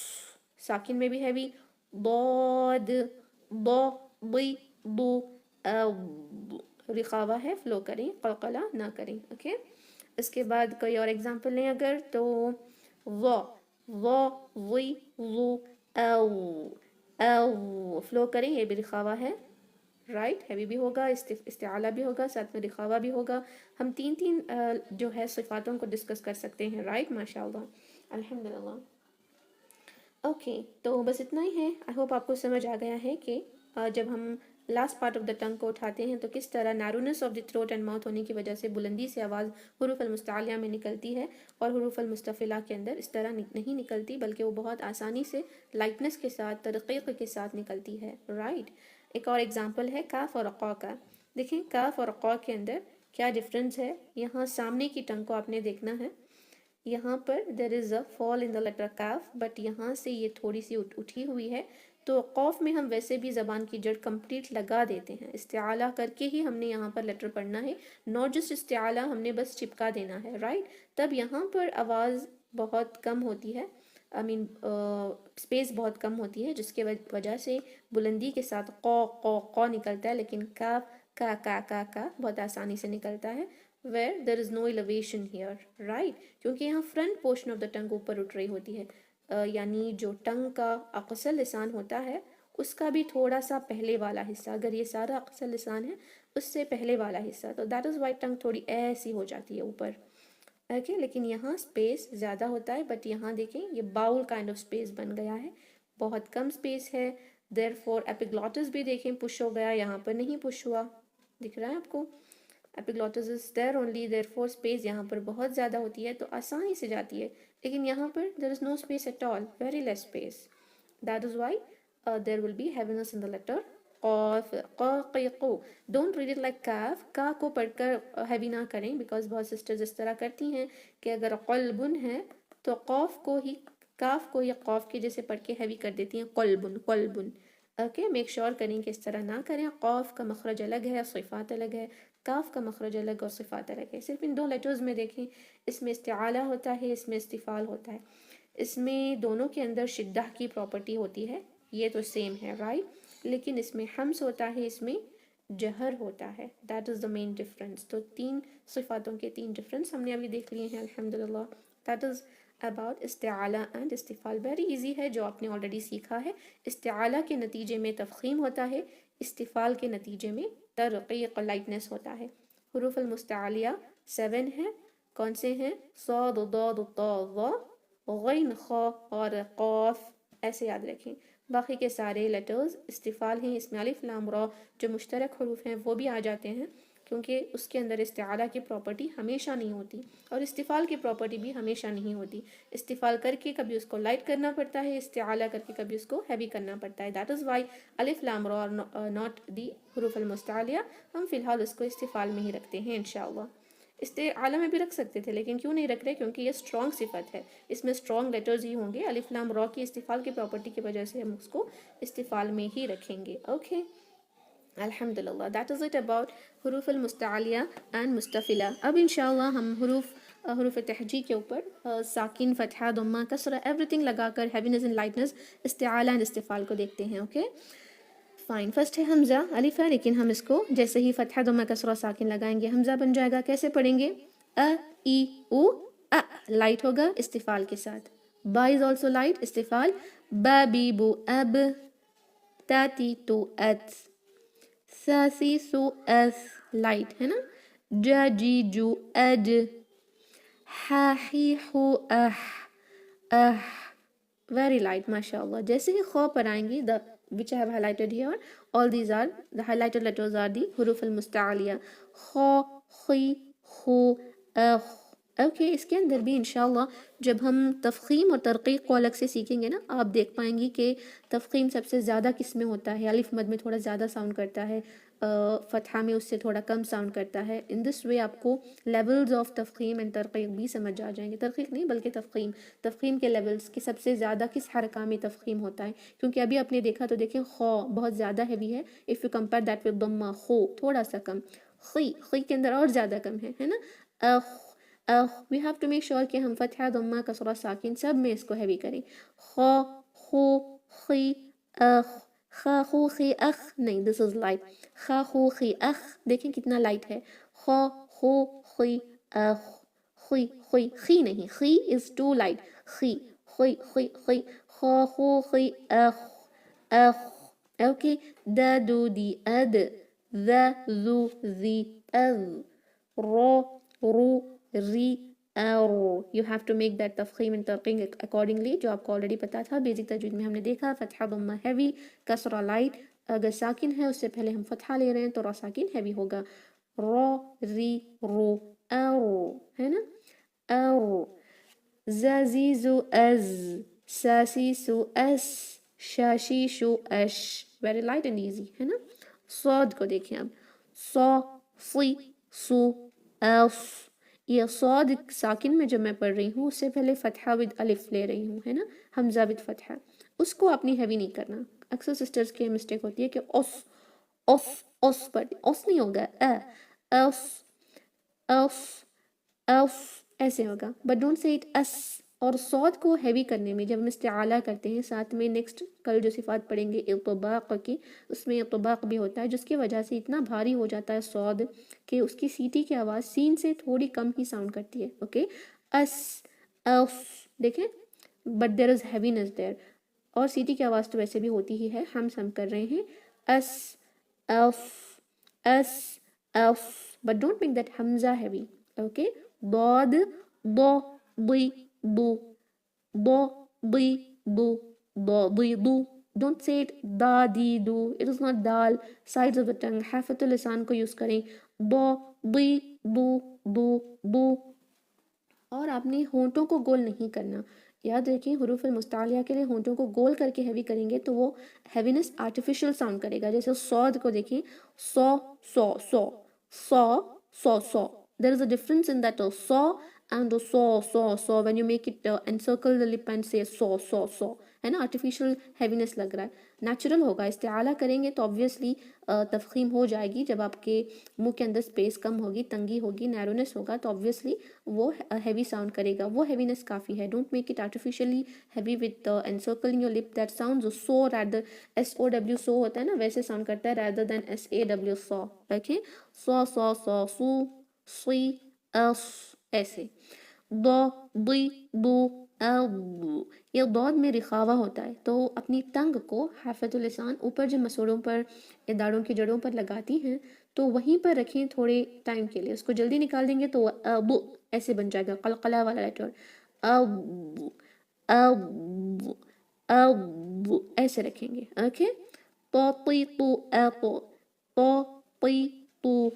[SPEAKER 1] ساکن میں بھی ہیوی، ضاد، ضو، ضی، ضو، او. رخاوہ ہے، فلو کریں، قلقلہ نہ کریں. اوکے. اس کے بعد کوئی اور ایگزامپل لیں اگر تو ضو، ضو، ضی، ضو، او، او. فلو کریں، یہ بھی رخاوہ ہے، رائٹ. ہیوی بھی ہوگا، استعالہ بھی ہوگا، ساتھ میں رخاوہ بھی ہوگا. ہم تین جو ہے صفاتوں کو ڈسکس کر سکتے ہیں، رائٹ. ماشاء اللہ، الحمدللہ. اوکے، تو بس اتنا ہی ہے. آئی ہوپ آپ کو سمجھ آ گیا ہے کہ جب ہم last part of the tongue کو اٹھاتے ہیں تو کس طرح narrowness of the throat and mouth ہونے کی وجہ سے بلندی سے آواز حروف المستعلیہ میں نکلتی ہے، اور حروف المستفلہ کے اندر اس طرح نہیں نکلتی، بلکہ وہ بہت آسانی سے لائٹنس کے ساتھ، ترقیق کے ساتھ نکلتی ہے، رائٹ. ایک اور ایگزامپل ہے کاف اور قا کا. دیکھیں کاف اور قا کے اندر کیا ڈفرینس ہے. یہاں سامنے کی ٹنگ کو آپ نے دیکھنا ہے. یہاں پر there is a fall in the letter کاف، بٹ یہاں سے یہ تھوڑی سی اٹھی ہوئی ہے. تو قوف میں ہم ویسے بھی زبان کی جڑ کمپلیٹ لگا دیتے ہیں، استعالہ کر کے ہی ہم نے یہاں پر لیٹر پڑھنا ہے، ناٹ جسٹ استعالہ ہم نے بس چپکا دینا ہے، رائٹ. تب یہاں پر آواز بہت کم ہوتی ہے، اسپیس بہت کم ہوتی ہے، جس کے وجہ سے بلندی کے ساتھ قو نکلتا ہے، لیکن کاف کا بہت آسانی سے نکلتا ہے. where there is no elevation here, right. کیونکہ یہاں فرنٹ پورشن آف دا ٹنگ اوپر اٹھ رہی ہوتی ہے، یعنی جو ٹنگ کا اقصی لسان ہوتا ہے اس کا بھی تھوڑا سا پہلے والا حصہ، اگر یہ سارا اقصی لسان ہے اس سے پہلے والا حصہ، تو دیٹ از وائی ٹنگ تھوڑی ایسی ہو جاتی ہے اوپر. اوکے، لیکن یہاں اسپیس زیادہ ہوتا ہے. بٹ یہاں دیکھیں یہ باؤل کائنڈ آف اسپیس بن گیا ہے، بہت کم اسپیس ہے. دیر فور ایپیگلوٹس بھی دیکھیں پش ہو گیا، یہاں پر نہیں پش ہوا، دکھ رہا ہے آپ کو. ایپیگلوٹس از دیر اونلی، دیر فور اسپیس یہاں پر بہت زیادہ ہوتی ہے تو آسانی سے جاتی ہے، لیکن یہاں پر there is no space at all, very less space. That is why there will be heaviness in the letter قاف. قو. ڈونٹ ریڈ اٹ لائک کاف. کا کو پڑھ کر ہیوی نہ کریں، بیکاز بہت سسٹرز اس طرح کرتی ہیں کہ اگر قلبن ہے تو قاف کو ہی، کاف کو ہی قاف کے جیسے پڑھ کے ہیوی کر دیتی ہیں، قلبن قلبن. اوکے، میک شور کریں کہ اس طرح نہ کریں. قاف کا مخرج الگ ہے، صفات الگ ہے، کاف کا مخرج الگ اور صفات الگ ہے. صرف ان دو لیٹرز میں دیکھیں، اس میں استعالہ ہوتا ہے، اس میں استفال ہوتا ہے. اس میں دونوں کے اندر شدہ کی پراپرٹی ہوتی ہے، یہ تو سیم ہے، رائٹ. لیکن اس میں حمس ہوتا ہے، اس میں جہر ہوتا ہے. That is the main difference. تو تین صفاتوں کے تین ڈفرینس ہم نے ابھی دیکھ لیے ہیں، الحمدللہ. دیٹ از اباؤٹ استعالہ اینڈ استفال. ویری ایزی ہے، جو آپ نے آلریڈی سیکھا ہے. استعالہ کے نتیجے میں تفخیم ہوتا ہے، استفال کے نتیجے میں ترقیق، لائٹنس ہوتا ہے. حروف المستعلیہ 7 ہیں. کون سے ہیں؟ صاد، ضاد، طا، ظا، غین، خا اور قاف. ایسے یاد رکھیں. باقی کے سارے لیٹرز استفال ہیں. اس میں الف لام را جو مشترک حروف ہیں وہ بھی آ جاتے ہیں، کیونکہ اس کے اندر استعالہ کی پراپرٹی ہمیشہ نہیں ہوتی، اور استفال کی پراپرٹی بھی ہمیشہ نہیں ہوتی. استفال کر کے کبھی اس کو لائٹ کرنا پڑتا ہے، استعالہ کر کے کبھی اس کو ہیوی کرنا پڑتا ہے. دیٹ از وائی الف لام را ناٹ دی حروف المستعلیہ. ہم فی الحال اس کو استفال میں ہی رکھتے ہیں انشاءاللہ. استعالہ میں بھی رکھ سکتے تھے، لیکن کیوں نہیں رکھ رہے؟ کیونکہ یہ اسٹرانگ صفت ہے، اس میں اسٹرانگ لیٹرز ہی ہوں گے. الف لام را کی استفال کی پراپرٹی کی وجہ سے ہم اس کو استفال میں ہی رکھیں گے. اوکے، الحمدللہ. دیٹ از اٹ اباؤٹ حروف المستعلیہ اینڈ مستفلہ. اب انشاءاللہ ہم حروف تہجی کے اوپر ساکن، فتحہ، ضمہ، کسرہ، ایوری تھنگ لگا کر ہیوینس اینڈ لائٹنس، استعالہ اینڈ استفال کو دیکھتے ہیں. Okay fine. فرسٹ ہے حمزہ. الف ہے لیکن ہم اس کو جیسے ہی فتحہ، ضمہ، کسرہ، ساکن لگائیں گے حمزہ بن جائے گا. کیسے پڑھیں گے؟ ای او لائٹ ہوگا استفال کے ساتھ. با از آلسو لائٹ، استفال. با بی بو اب. تاتی تو ات. ساسی سو اس لائٹ ہے نا. جا جی جو اج. ہا ہی ہو اہ. Very light, mashallah. جیسے ہی خو پر آئیں گی, the which I have highlighted here, all these are the highlighted letters are the حروف المستعلیہ. خو, خی, خو, اخ. اوکے, اس کے اندر بھی انشاءاللہ جب ہم تفخیم اور ترقیق کو الگ سے سیکھیں گے نا, آپ دیکھ پائیں گی کہ تفخیم سب سے زیادہ کس میں ہوتا ہے, الف مد میں تھوڑا زیادہ ساؤنڈ کرتا ہے, فتحہ میں اس سے تھوڑا کم ساؤنڈ کرتا ہے. ان دس وے آپ کو لیولز آف تفخیم اینڈ ترقیق بھی سمجھ آ جائیں گے. ترقیق نہیں بلکہ تفخیم کے لیولز کہ سب سے زیادہ کس حرکہ میں تفخیم ہوتا ہے, کیونکہ ابھی آپ نے دیکھا تو دیکھیں خو بہت زیادہ ہیوی ہے, if you compare that with ضمہ, خو تھوڑا سا کم, خی کے اندر اور زیادہ کم ہے نا. We have to make sure کہ ہم فتحہ, ضمہ, کسرہ, ساکن سب میں اس کو ہیوی کریں. خو, خو, خی, اخ, خا, خو, خی, اخ, نہیں, دس از لائٹ. خا, خو, خی, اخ, دیکھیں کتنا لائٹ ہے. خو, خو, خی, اخ, خی, خی, خی نہیں, خی از ٹو لائٹ. خی, خی, خی, خی, خو, خو, خی, اخ, اخ. اوکے, دا, دو, دی, اد, ذا, ذو, ذی, اذ, رو, رو, ری, اور. You have to make that تفخیم اینڈ ترقیق اکارڈنگلی, جو آپ کو آلریڈی پتا تھا. بیسک تجوید میں ہم نے دیکھا فتحہ ضمہ ہیوی, کسرہ لائٹ, اگر ساکن ہے اس سے پہلے ہم فتحہ لے رہے ہیں تو را ساکن ہیوی ہوگا. رو, ری, رو, اور, ہے نا, اور. زا, زی, زو, از, سا, سی, سو, اس, شا, شی, شو, اش. ویری لائٹ اینڈ ایزی, ہے نا. صاد کو دیکھیں اب, سو, سی, سو, اس. یہ صاد ساکن میں جب میں پڑھ رہی ہوں اس سے پہلے فتحہ ود الف لے رہی ہوں, ہے نا, حمزہ ود فتحہ, اس کو اپنی ہیوی نہیں کرنا. اکثر سسٹرز کی مسٹیک ہوتی ہے کہ اس پڑھتی, اس نہیں ہوگا, اس ایسے ہوگا, بٹ ڈونٹ سے اٹ اس. اور صاد کو ہیوی کرنے میں جب ہم استعالیٰ کرتے ہیں, ساتھ میں نیکسٹ کل جو صفات پڑھیں گے اطباق کی, اس میں اطباق بھی ہوتا ہے, جس کی وجہ سے اتنا بھاری ہو جاتا ہے صاد کہ اس کی سیٹی کی آواز سین سے تھوڑی کم ہی ساؤنڈ کرتی ہے. اوکے, اس, دیکھیں, بٹ دیر از ہیوینس دیر. اور سیٹی کی آواز تو ویسے بھی ہوتی ہی ہے, ہم سم کر رہے ہیں اس, but don't make that hamza heavy. Okay, ضاد, ضو, ضی, ضو, ضو, ضی, ضو, ضو, ضی, ضو. Don't say it the, the, do. It is not دال. Sides of the tongue, حافۃ اللسان کو یوز کریں. ضو, ضی, ضو, ضو, ضو. اور آپ نے ہونٹوں کو گول نہیں کرنا. یاد رکھیں حروف المستعلیہ کے لیے ہونٹوں کو گول کر کے ہیوی کریں گے تو وہ ہیوینس آرٹیفیشل ساؤنڈ کرے گا. جیسے صاد کو دیکھیں, سو, سو, سو, سو, سو, سو. There is a difference in that so and so when you make it encircle the lip and say so, ہے نا, آرٹیفیشل ہیوینس لگ رہا ہے. نیچرل ہوگا, استعالیٰ کریں گے تو obviously تفخیم ہو جائے گی. جب آپ کے منہ کے اندر اسپیس کم ہوگی, تنگی ہوگی, نیرونیس ہوگا, تو obviously وہ ہیوی ساؤنڈ کرے گا. وہ ہیوینس کافی ہے. Don't make it artificially heavy with encircling your lip. That sounds so rather SOW so ہوتا ہے نا, ویسے ساؤنڈ کرتا ہے rather than SAW so. okay, so, سو, سی, اس, ایسے. ضو, ضی, ضو, اض. یہ ضاد میں رخاوہ ہوتا ہے, تو اپنی ٹنگ کو حافۃ اللسان اوپر جب مسوڑوں پر یا داڑوں کی جڑوں پر لگاتی ہیں تو وہیں پر رکھیں تھوڑے ٹائم کے لیے. اس کو جلدی نکال دیں گے تو اب ایسے بن جائے گا, قلقلہ والا لیٹر. اب, اب, اب, ایسے رکھیں گے. اوکے, تو, تی, تو, تو, تو, تی, تو,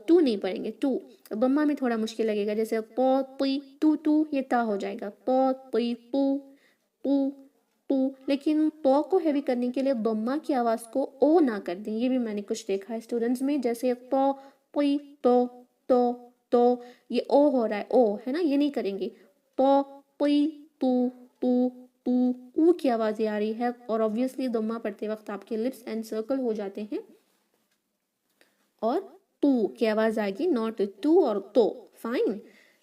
[SPEAKER 1] تو نہیں پڑھیں گے. تو ضمہ میں تھوڑا مشکل لگے گا, جیسے تو, تی, تو, یہ تا ہو جائے گا. تو, تی, تو, لیکن تو کو ہیوی کرنے کے لیے ضمہ کی آواز کو او نہ کر دیں. یہ بھی میں نے کچھ دیکھا ہے اسٹوڈنٹس میں, جیسے تو, تی, تو, یہ او ہو رہا ہے, او ہے نا, یہ نہیں کریں گے. تو, تی, تو, او کی آواز آ رہی ہے, اور obviously ضمہ پڑھتے وقت آپ کے لپس انسرکل ہو جاتے ہیں اور تو کی آواز آئے گی, ناٹ تو اور تو. فائن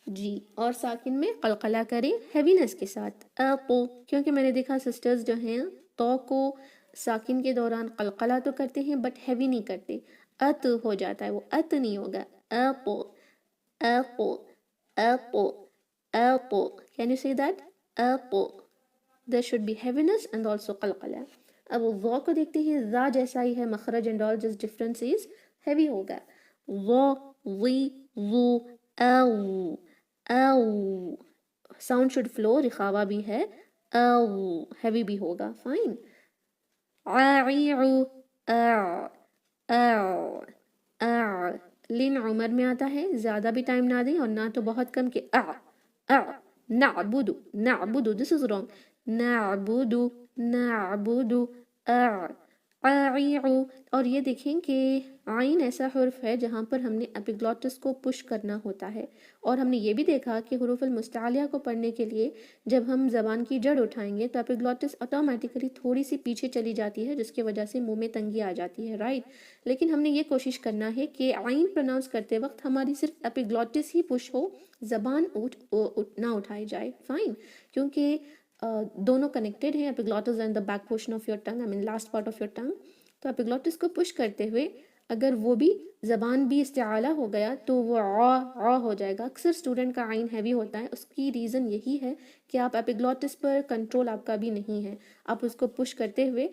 [SPEAKER 1] جی. اور ساکن میں قلقلہ کریں ہیوینس کے ساتھ. تو, کیونکہ میں نے دیکھا سسٹرز جو ہیں تو کو ساکن کے دوران قلقلہ تو کرتے ہیں بٹ ہیوی نہیں کرتے, ات ہو جاتا ہے, وہ ات نہیں ہوگا. تو, تو, can you say that? تو, there should be heaviness and also قلقلہ. اب ضو کو دیکھتے ہیں, ذا جیسا ہی ہے مخرج and all, just difference is heavy ہوگا. ضو, ضی, ضو, او, او. Sound should flow, رخاوہ بھی ہے. او ہیوی بھی ہوگا. فائن. عائع اع اع اع. لن عمر میں آتا ہے، زیادہ بھی ٹائم نہ دیں اور نہ تو بہت کم کہ اع اع. نعبد نعبد دس از رانگ. نعبد نعبد اع عائع. اور یہ دیکھیں کہ عین ایسا حرف ہے جہاں پر ہم نے ایپیگلوٹس کو پش کرنا ہوتا ہے، اور ہم نے یہ بھی دیکھا کہ حروف المستعلیہ کو پڑھنے کے لیے جب ہم زبان کی جڑ اٹھائیں گے تو ایپیگلوٹس آٹومیٹیکلی تھوڑی سی پیچھے چلی جاتی ہے، جس کی وجہ سے منہ میں تنگی آ جاتی ہے، رائٹ. لیکن ہم نے یہ کوشش کرنا ہے کہ عین پروناؤنس کرتے وقت ہماری صرف ایپیگلوٹس ہی پش ہو، زبان نہ اٹھائی جائے. فائن. کیونکہ دونوں کنیکٹڈ ہیں، epiglottis and the back portion of your tongue, I mean last part of your tongue. تو ایپیگلوٹس کو پش کرتے ہوئے اگر وہ بھی زبان بھی استعالہ ہو گیا تو وہ آ ہو جائے گا. اکثر اسٹوڈنٹ کا عین ہیوی ہوتا ہے، اس کی ریزن یہی ہے کہ آپ ایپیگلوٹس پر کنٹرول آپ کا بھی نہیں ہے، آپ اس کو پش کرتے ہوئے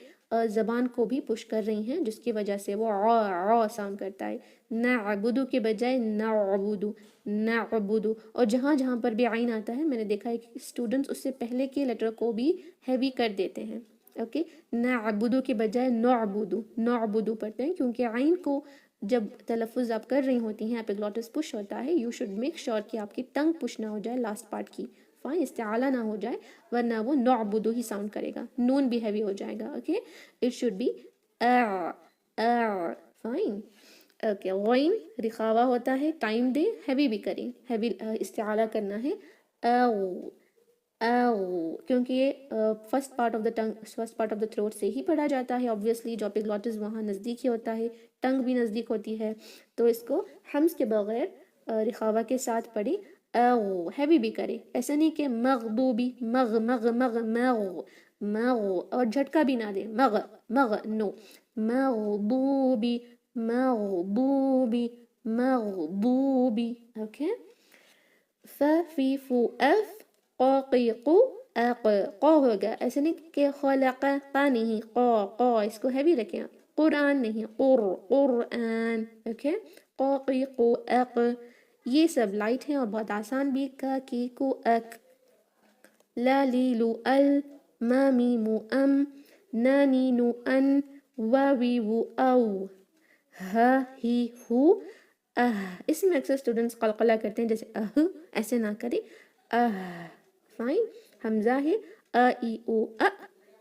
[SPEAKER 1] زبان کو بھی پش کر رہی ہیں، جس کی وجہ سے وہ آ ساؤنڈ کرتا ہے. نعبدو کے بجائے نعبدو نعبدو. اور جہاں جہاں پر بھی عین آتا ہے میں نے دیکھا ہے کہ اسٹوڈنٹس اس سے پہلے کے لیٹر کو بھی ہیوی کر دیتے ہیں. اوکے. نعبدو کے بجائے نعبدو نعبدو پڑھتے ہیں، کیونکہ عین کو جب تلفظ آپ کر رہی ہوتی ہیں ایپیگلوٹس پش ہوتا ہے. یو شوڈ میک شور کہ آپ کی ٹنگ پش نہ ہو جائے لاسٹ پارٹ کی. فائن. استعالہ نہ ہو جائے ورنہ وہ نعبدو ہی ساؤنڈ کرے گا، نون بھی ہیوی ہو جائے گا. اوکے. اٹ شوڈ بی اع اع. فائن. اوکے. غین رخاوہ ہوتا ہے، ٹائم دیں، ہیوی بھی کریں، ہیوی استعالہ کرنا ہے. او او. کیونکہ یہ first part of the tongue, first part of the throat سے ہی پڑھا جاتا ہے آبویسلی. جو ایپیگلوٹس وہاں نزدیک ہی ہوتا ہے، ٹنگ بھی نزدیک ہوتی ہے، تو اس کو ہمس کے بغیر رخاوہ کے ساتھ پڑھیں. او ہیوی بھی کریں، ایسا نہیں کہ مغضوبی مغ مغ مغ مغ مغ، اور جھٹکا بھی نہ دیں مغ مغ. نو. مغضوبی مغضوبی مغضوبی. اوکے. ف فی فو اف قاقیقو اق. قا ہوگا، ایسا نہیں کہ خلق قا نہیں، قا قا. اس کو ہیوی رکھیں. قرآن نہیں، قرآن. اوکے. قاقیقو اق. یہ سب لائٹ ہیں اور بہت آسان بھی. کا کی کو اک. لا لیلو ال. ما میمو ام. نانی نو ان. واوی وو او. ہا ہی ہو. اس میں اکثر اسٹوڈنٹس قلقلہ کرتے ہیں، جیسے ایسے نہ کریں. فائن. حمزہ ہے ا ای او ا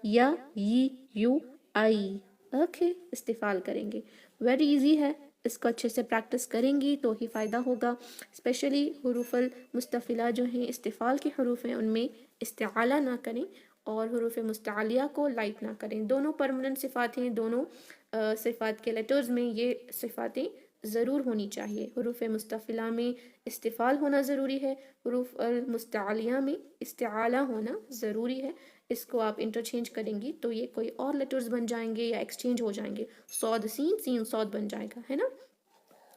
[SPEAKER 1] یا ی یو آئی. اوکے. استفال کریں گے. ویری ایزی ہے، اس کو اچھے سے پریکٹس کریں گی تو ہی فائدہ ہوگا. اسپیشلی حروف المستفلہ جو ہیں استفال کے حروف ہیں، ان میں استعالہ نہ کریں اور حروف مستعلیہ کو لائٹ نہ کریں. دونوں پرمننٹ صفات ہیں، دونوں صفات کے لیٹرز میں یہ صفاتیں ضرور ہونی چاہیے. حروف مستفلہ میں استفال ہونا ضروری ہے، حروف المستعلیہ میں استعالہ ہونا ضروری ہے. اس کو آپ انٹرچینج کریں گی تو یہ کوئی اور لیٹرز بن جائیں گے یا ایکسچینج ہو جائیں گے. صاد سین، سین صاد بن جائے گا، ہے نا.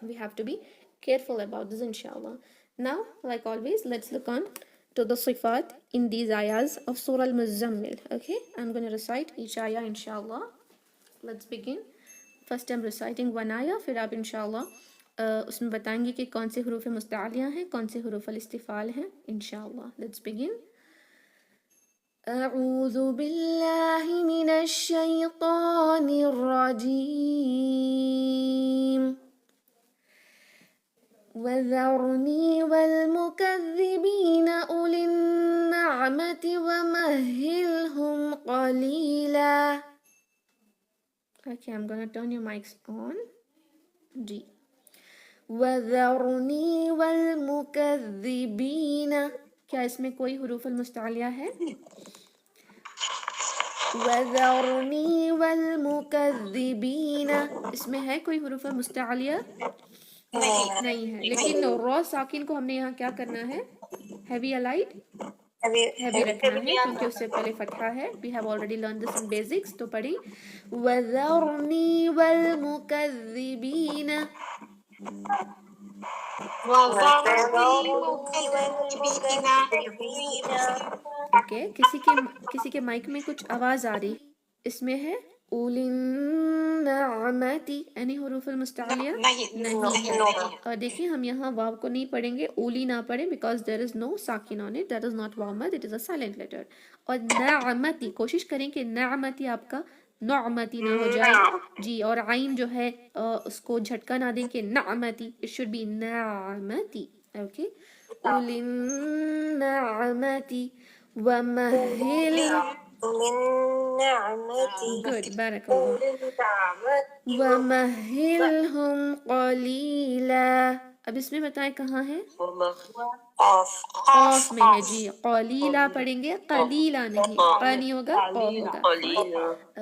[SPEAKER 1] We have to be careful about this inshallah. Now, like always, let's look on to the sifat in these ayahs of Surah Al-Muzammil. Okay, I'm going to recite each ayah inshallah. Let's begin. First I'm reciting one ayah, پھر آپ انشاءاللہ اس میں بتائیں گے کہ کون سے حروف مستعلیہ ہیں، کون سے حروف الاستفال ہیں انشاءاللہ. Let's begin. اعوذ باللہ من الشیطان الرجیم. وذرنی والمکذبین اولی النعمت ومہلہم قلیلا. Okay, I'm gonna turn your mics on. جی. وَذَرْنِي وَالْمُكَذِّبِينَ. کیا اس میں کوئی حروف المستعلیہ ہے؟ وَذَرْنِي وَالْمُكَذِّبِينَ. اس میں ہے کوئی حروف مستعلیہ؟ نہیں ہے. لیکن را ساکن کو ہم نے یہاں کیا کرنا ہے؟ ہیوی الائٹ ہیوی رکھنا ہے کیونکہ اس سے پہلے فتحہ ہے. We have already learned this in basics. تو پڑھیں وَذَرْنِي وَالْمُكَذِّبِينَ. اوکے. کسی کے مائک میں کچھ آواز آ رہی، اس میں ہے اولی النعمتی یعنی حروف المستعلیہ نہیں ہے. اور دیکھیں ہم یہاں واو کو نہیں پڑھیں گے, اولی نہ پڑھیں بیکاز دیر از نو ساکن on it, that is not واو مد, it is a silent letter. اور نعمتی کوشش کریں کہ نعمتی آپ کا نعمتی نہ ہو جائے جی, اور عین جو ہے اس کو جھٹکا نہ دیں کہ Nemati, it should be Nemati. Okay, اولی النعمتی ومہل. گڈ, بارک اللہ. ومہلہم قلیلا. اب اس میں بتائیں کہاں ہے؟ قاف میں ہے جی. قلیلا پڑھیں گے, قلیلا نہیں, قا نہیں ہوگا, قا ہوگا.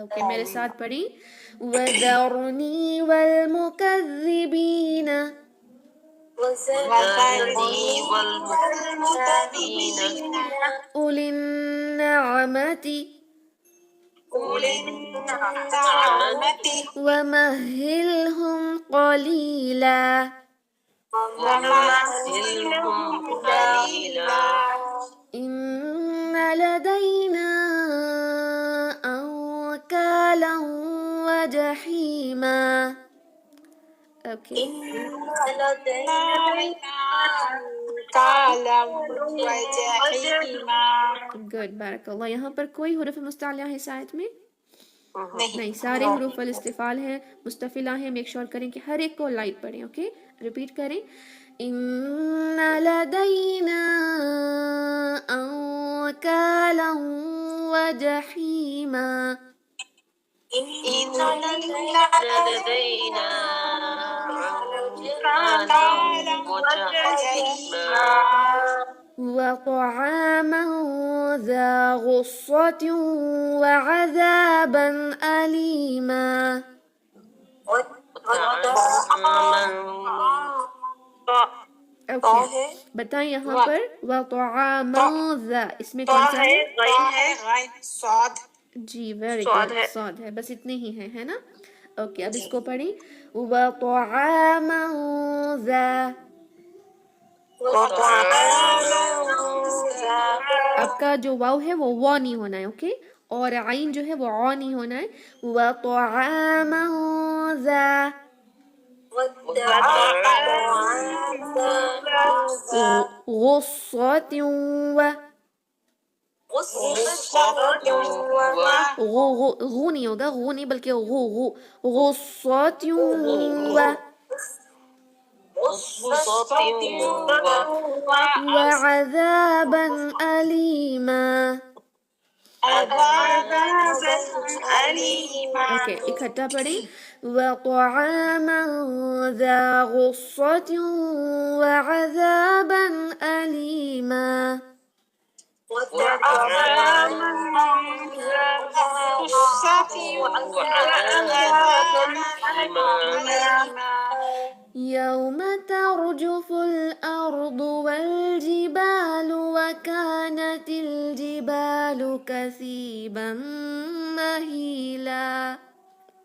[SPEAKER 1] اوکے, میرے ساتھ پڑھیں. وذرنی والمکذبین. اولی النعمت ومہلہم قلیلا. ان لدینا انکالا وجحیما. اوکے, گڈ, بارک اللہ. یہاں پر کوئی حروف مستعلیہ ہے اس آیت میں؟ نہیں, سارے حروف الاستفال ہیں, مستفلہ ہیں. میک شور کریں کہ ہر ایک کو لائٹ پڑھیں. اوکے, ریپیٹ کریں. ان لدینا انکالا وجحیما. وطعاما ذا غصة وعذابا أليما. اوکے, بتائیں یہاں پر وطعاما ذا اس میں کون سا ہے؟ جی, ویری گڈ, صاد ہے, بس اتنے ہی ہیں, ہے نا. اوکے, اب اس کو پڑھیں. وطعاما ذا. آپ کا جو واو ہے وہ وا نہیں ہونا ہے. اوکے, اور عین جو ہے وہ عا نہیں ہونا ہے. وطعاما ذا غصة غو نہیں ہوگا, غو نہیں بلکہ غو غصة وعذابا أليما. اوکے, اکٹھا پڑھیں. وطعاما ذا غصة وعذابا أليما. يوم ترجف الأرض والجبال وكانت الجبال كثيبا مهيلا.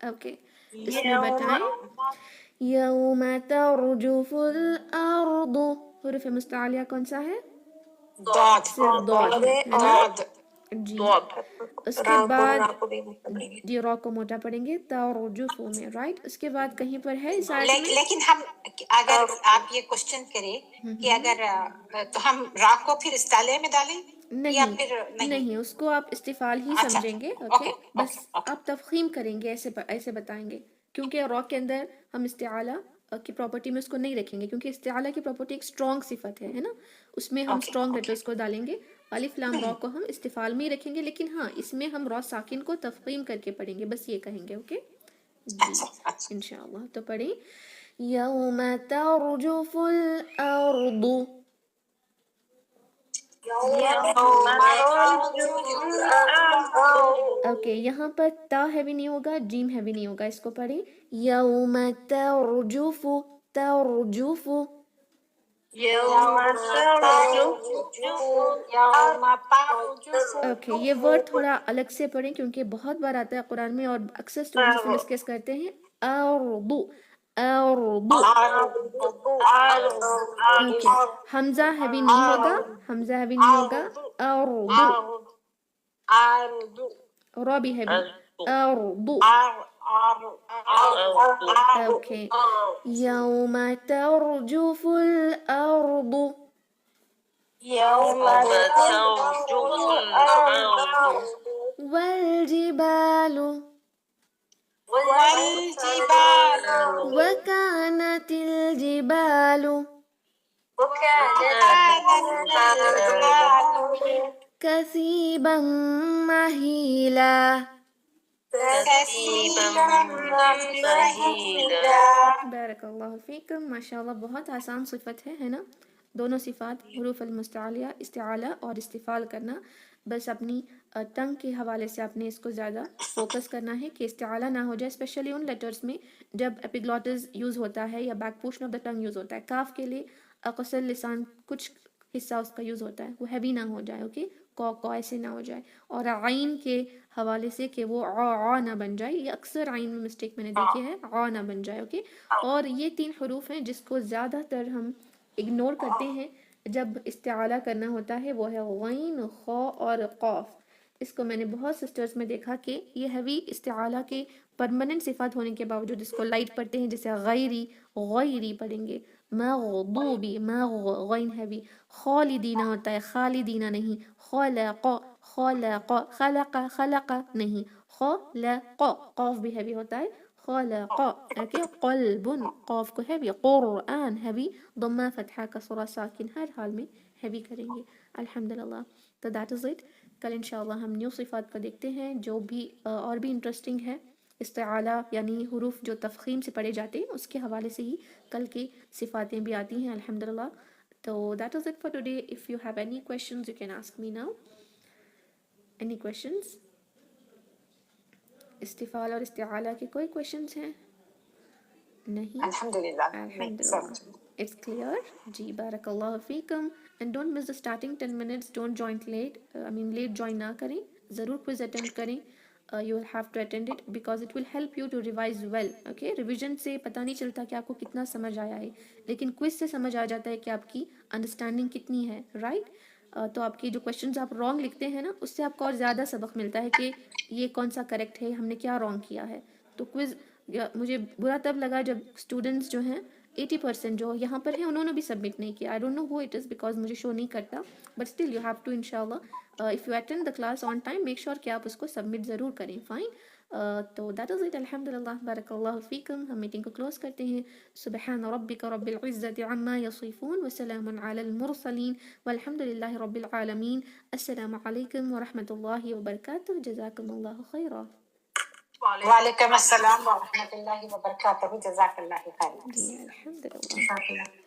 [SPEAKER 1] اوکے, اس میں بتائیں. یوم ترجف الأرض, حروف مستعلیہ کون سا ہے؟ صرف ضاد ہے نا جی. اس کے بعد جی را کو موٹا پڑھیں گے ترجف میں, رائٹ. اس کے بعد کہیں پر ہے اس آیت میں,
[SPEAKER 2] لیکن ہم اگر آپ یہ کوشچن کریں کہ اگر تو ہم را کو پھر استعلیہ میں ڈالیں یا پھر
[SPEAKER 1] نہیں, اس کو آپ استفال ہی سمجھیں گے. اوکے, بس آپ تفخیم کریں گے, ایسے بتائیں گے, کیونکہ را کے اندر ہم استعالہ کی پراپرٹی میں اس کو نہیں رکھیں گے, کیونکہ استعالہ کی پراپرٹی ایک اسٹرانگ صفت ہے نا, اس میں ہم اسٹرانگ لیٹرز کو ڈالیں گے. الف لام را کو ہم استفال میں ہی رکھیں گے, لیکن ہاں اس میں ہم را ساکن کو تفخیم کر کے پڑھیں گے, بس یہ کہیں گے. اوکے جی, انشاءاللہ. تو پڑھیں. یوم ترجف الارض. اوکے, یہاں پر تا ہیوی نہیں ہوگا, جیم ہیوی نہیں ہوگا, اس کو پڑھیں. یوم ترجف ترجف. اوکے, یہ ورڈ تھوڑا الگ سے پڑھیں کیونکہ بہت بار آتا ہے قرآن میں اور اکثر اسٹوڈنٹس کو مسکیس کرتے ہیں. ارض ارض. اوکے, حمزہ ہیوی نہیں ہوگا, حمزہ ہیوی نہیں ہوگا. ارض. را بھی ہیوی, أرض. Okay. يوم ترجف الأرض. والجبال. وكانت الجبال كثيبا مهيلا. بارک اللہ فیکم. ماشاء اللہ بہت آسان صفت ہے نا. دونوں صفات حروف المستعلیہ استعالہ اور استفال کرنا. بس اپنی ٹنگ کے حوالے سے آپ نے اس کو زیادہ فوکس کرنا ہے کہ استعالہ نہ ہو جائے، اسپیشلی ان لیٹرز میں جب ایپیگلوٹس یوز ہوتا ہے یا back portion of the tongue use ہوتا ہے. کاف کے لیے اقصر لسان کچھ حصہ اس کا یوز ہوتا ہے، وہ ہیوی نہ ہو جائے. اوکے، کو ایسے نہ ہو جائے. اور عین کے حوالے سے کہ وہ آ نہ بن جائے، یہ اکثر عین میں مسٹیک میں نے دیکھی ہے، آ نہ بن جائے. اوکے، اور یہ 3 حروف ہیں جس کو زیادہ تر ہم اگنور کرتے ہیں جب استعالہ کرنا ہوتا ہے، وہ ہے غین، خا اور قاف. اس کو میں نے بہت سسٹرز میں دیکھا کہ یہ ہیوی استعالہ کے پرماننٹ صفات ہونے کے باوجود اس کو لائٹ پڑھتے ہیں، جیسے غیری پڑھیں گے، مغضوبی، غین ہیوی. خالدینہ ہوتا ہے، خالدینہ نہیں. خلق خلق نہیں. خلق قاف بھی ہیوی ہوتا ہے. خلق. اوکے، قلب قاف کو ہیوی، قرآن ہیوی، ضمہ فتحہ کسرہ ساکن ہر حال میں ہیوی کریں گے الحمدللہ. تو دیٹ از اٹ. کل انشاءاللہ ہم نیو صفات کو دیکھتے ہیں جو بھی اور بھی انٹرسٹنگ ہے. استعالہ یعنی حروف جو تفخیم سے پڑھے جاتے ہیں اس کے حوالے سے ہی کل کی صفاتیں بھی آتی ہیں الحمدللہ. So that is it for today. If you have any questions, you can ask me now. Any questions? استفال اور استعالہ کے کوئی questions ہیں؟ نہیں؟ الحمدللہ. It's clear. جی بارک اللہ فیکم. And don't miss the starting 10 minutes. Don't join late. late join نہ کریں. ضرور quiz attend کریں. You will have to attend it because it will help you to revise well. Okay, revision سے پتہ نہیں چلتا کہ آپ کو کتنا سمجھ آیا ہے، لیکن quiz سے سمجھ آ جاتا ہے کہ آپ کی انڈرسٹینڈنگ کتنی ہے. رائٹ؟ تو آپ کی جو کوشچنز آپ رانگ لکھتے ہیں نا، اس سے آپ کو اور زیادہ سبق ملتا ہے کہ یہ کون سا کریکٹ ہے، ہم نے کیا رانگ کیا ہے. تو کوئز مجھے برا تب لگا جب اسٹوڈنٹس جو ہیں 80% جو یہاں پر ہیں انہوں نے بھی سبمٹ نہیں کیا. I don't know who it is because مجھے شو نہیں کرتا، but still you have to انشاءاللہ if you attend the class on time make sure کہ آپ اس کو سبمٹ ضرور کریں. فائن. تو دیٹ از اٹ. الحمدللہ. بارک اللہ فیکم. ہم میٹنگ کو کلوز کرتے ہیں. سبحان ربک رب العزت عما یصفون وسلام علی المرسلین والحمد للہ رب العالمین. السلام علیکم ورحمۃ اللہ وبرکاتہ. جزاکم اللہ خیرا.
[SPEAKER 2] وعلیکم السلام ورحمۃ اللہ وبرکاتہ. جزاک اللہ خیر.
[SPEAKER 1] جی الحمدللہ.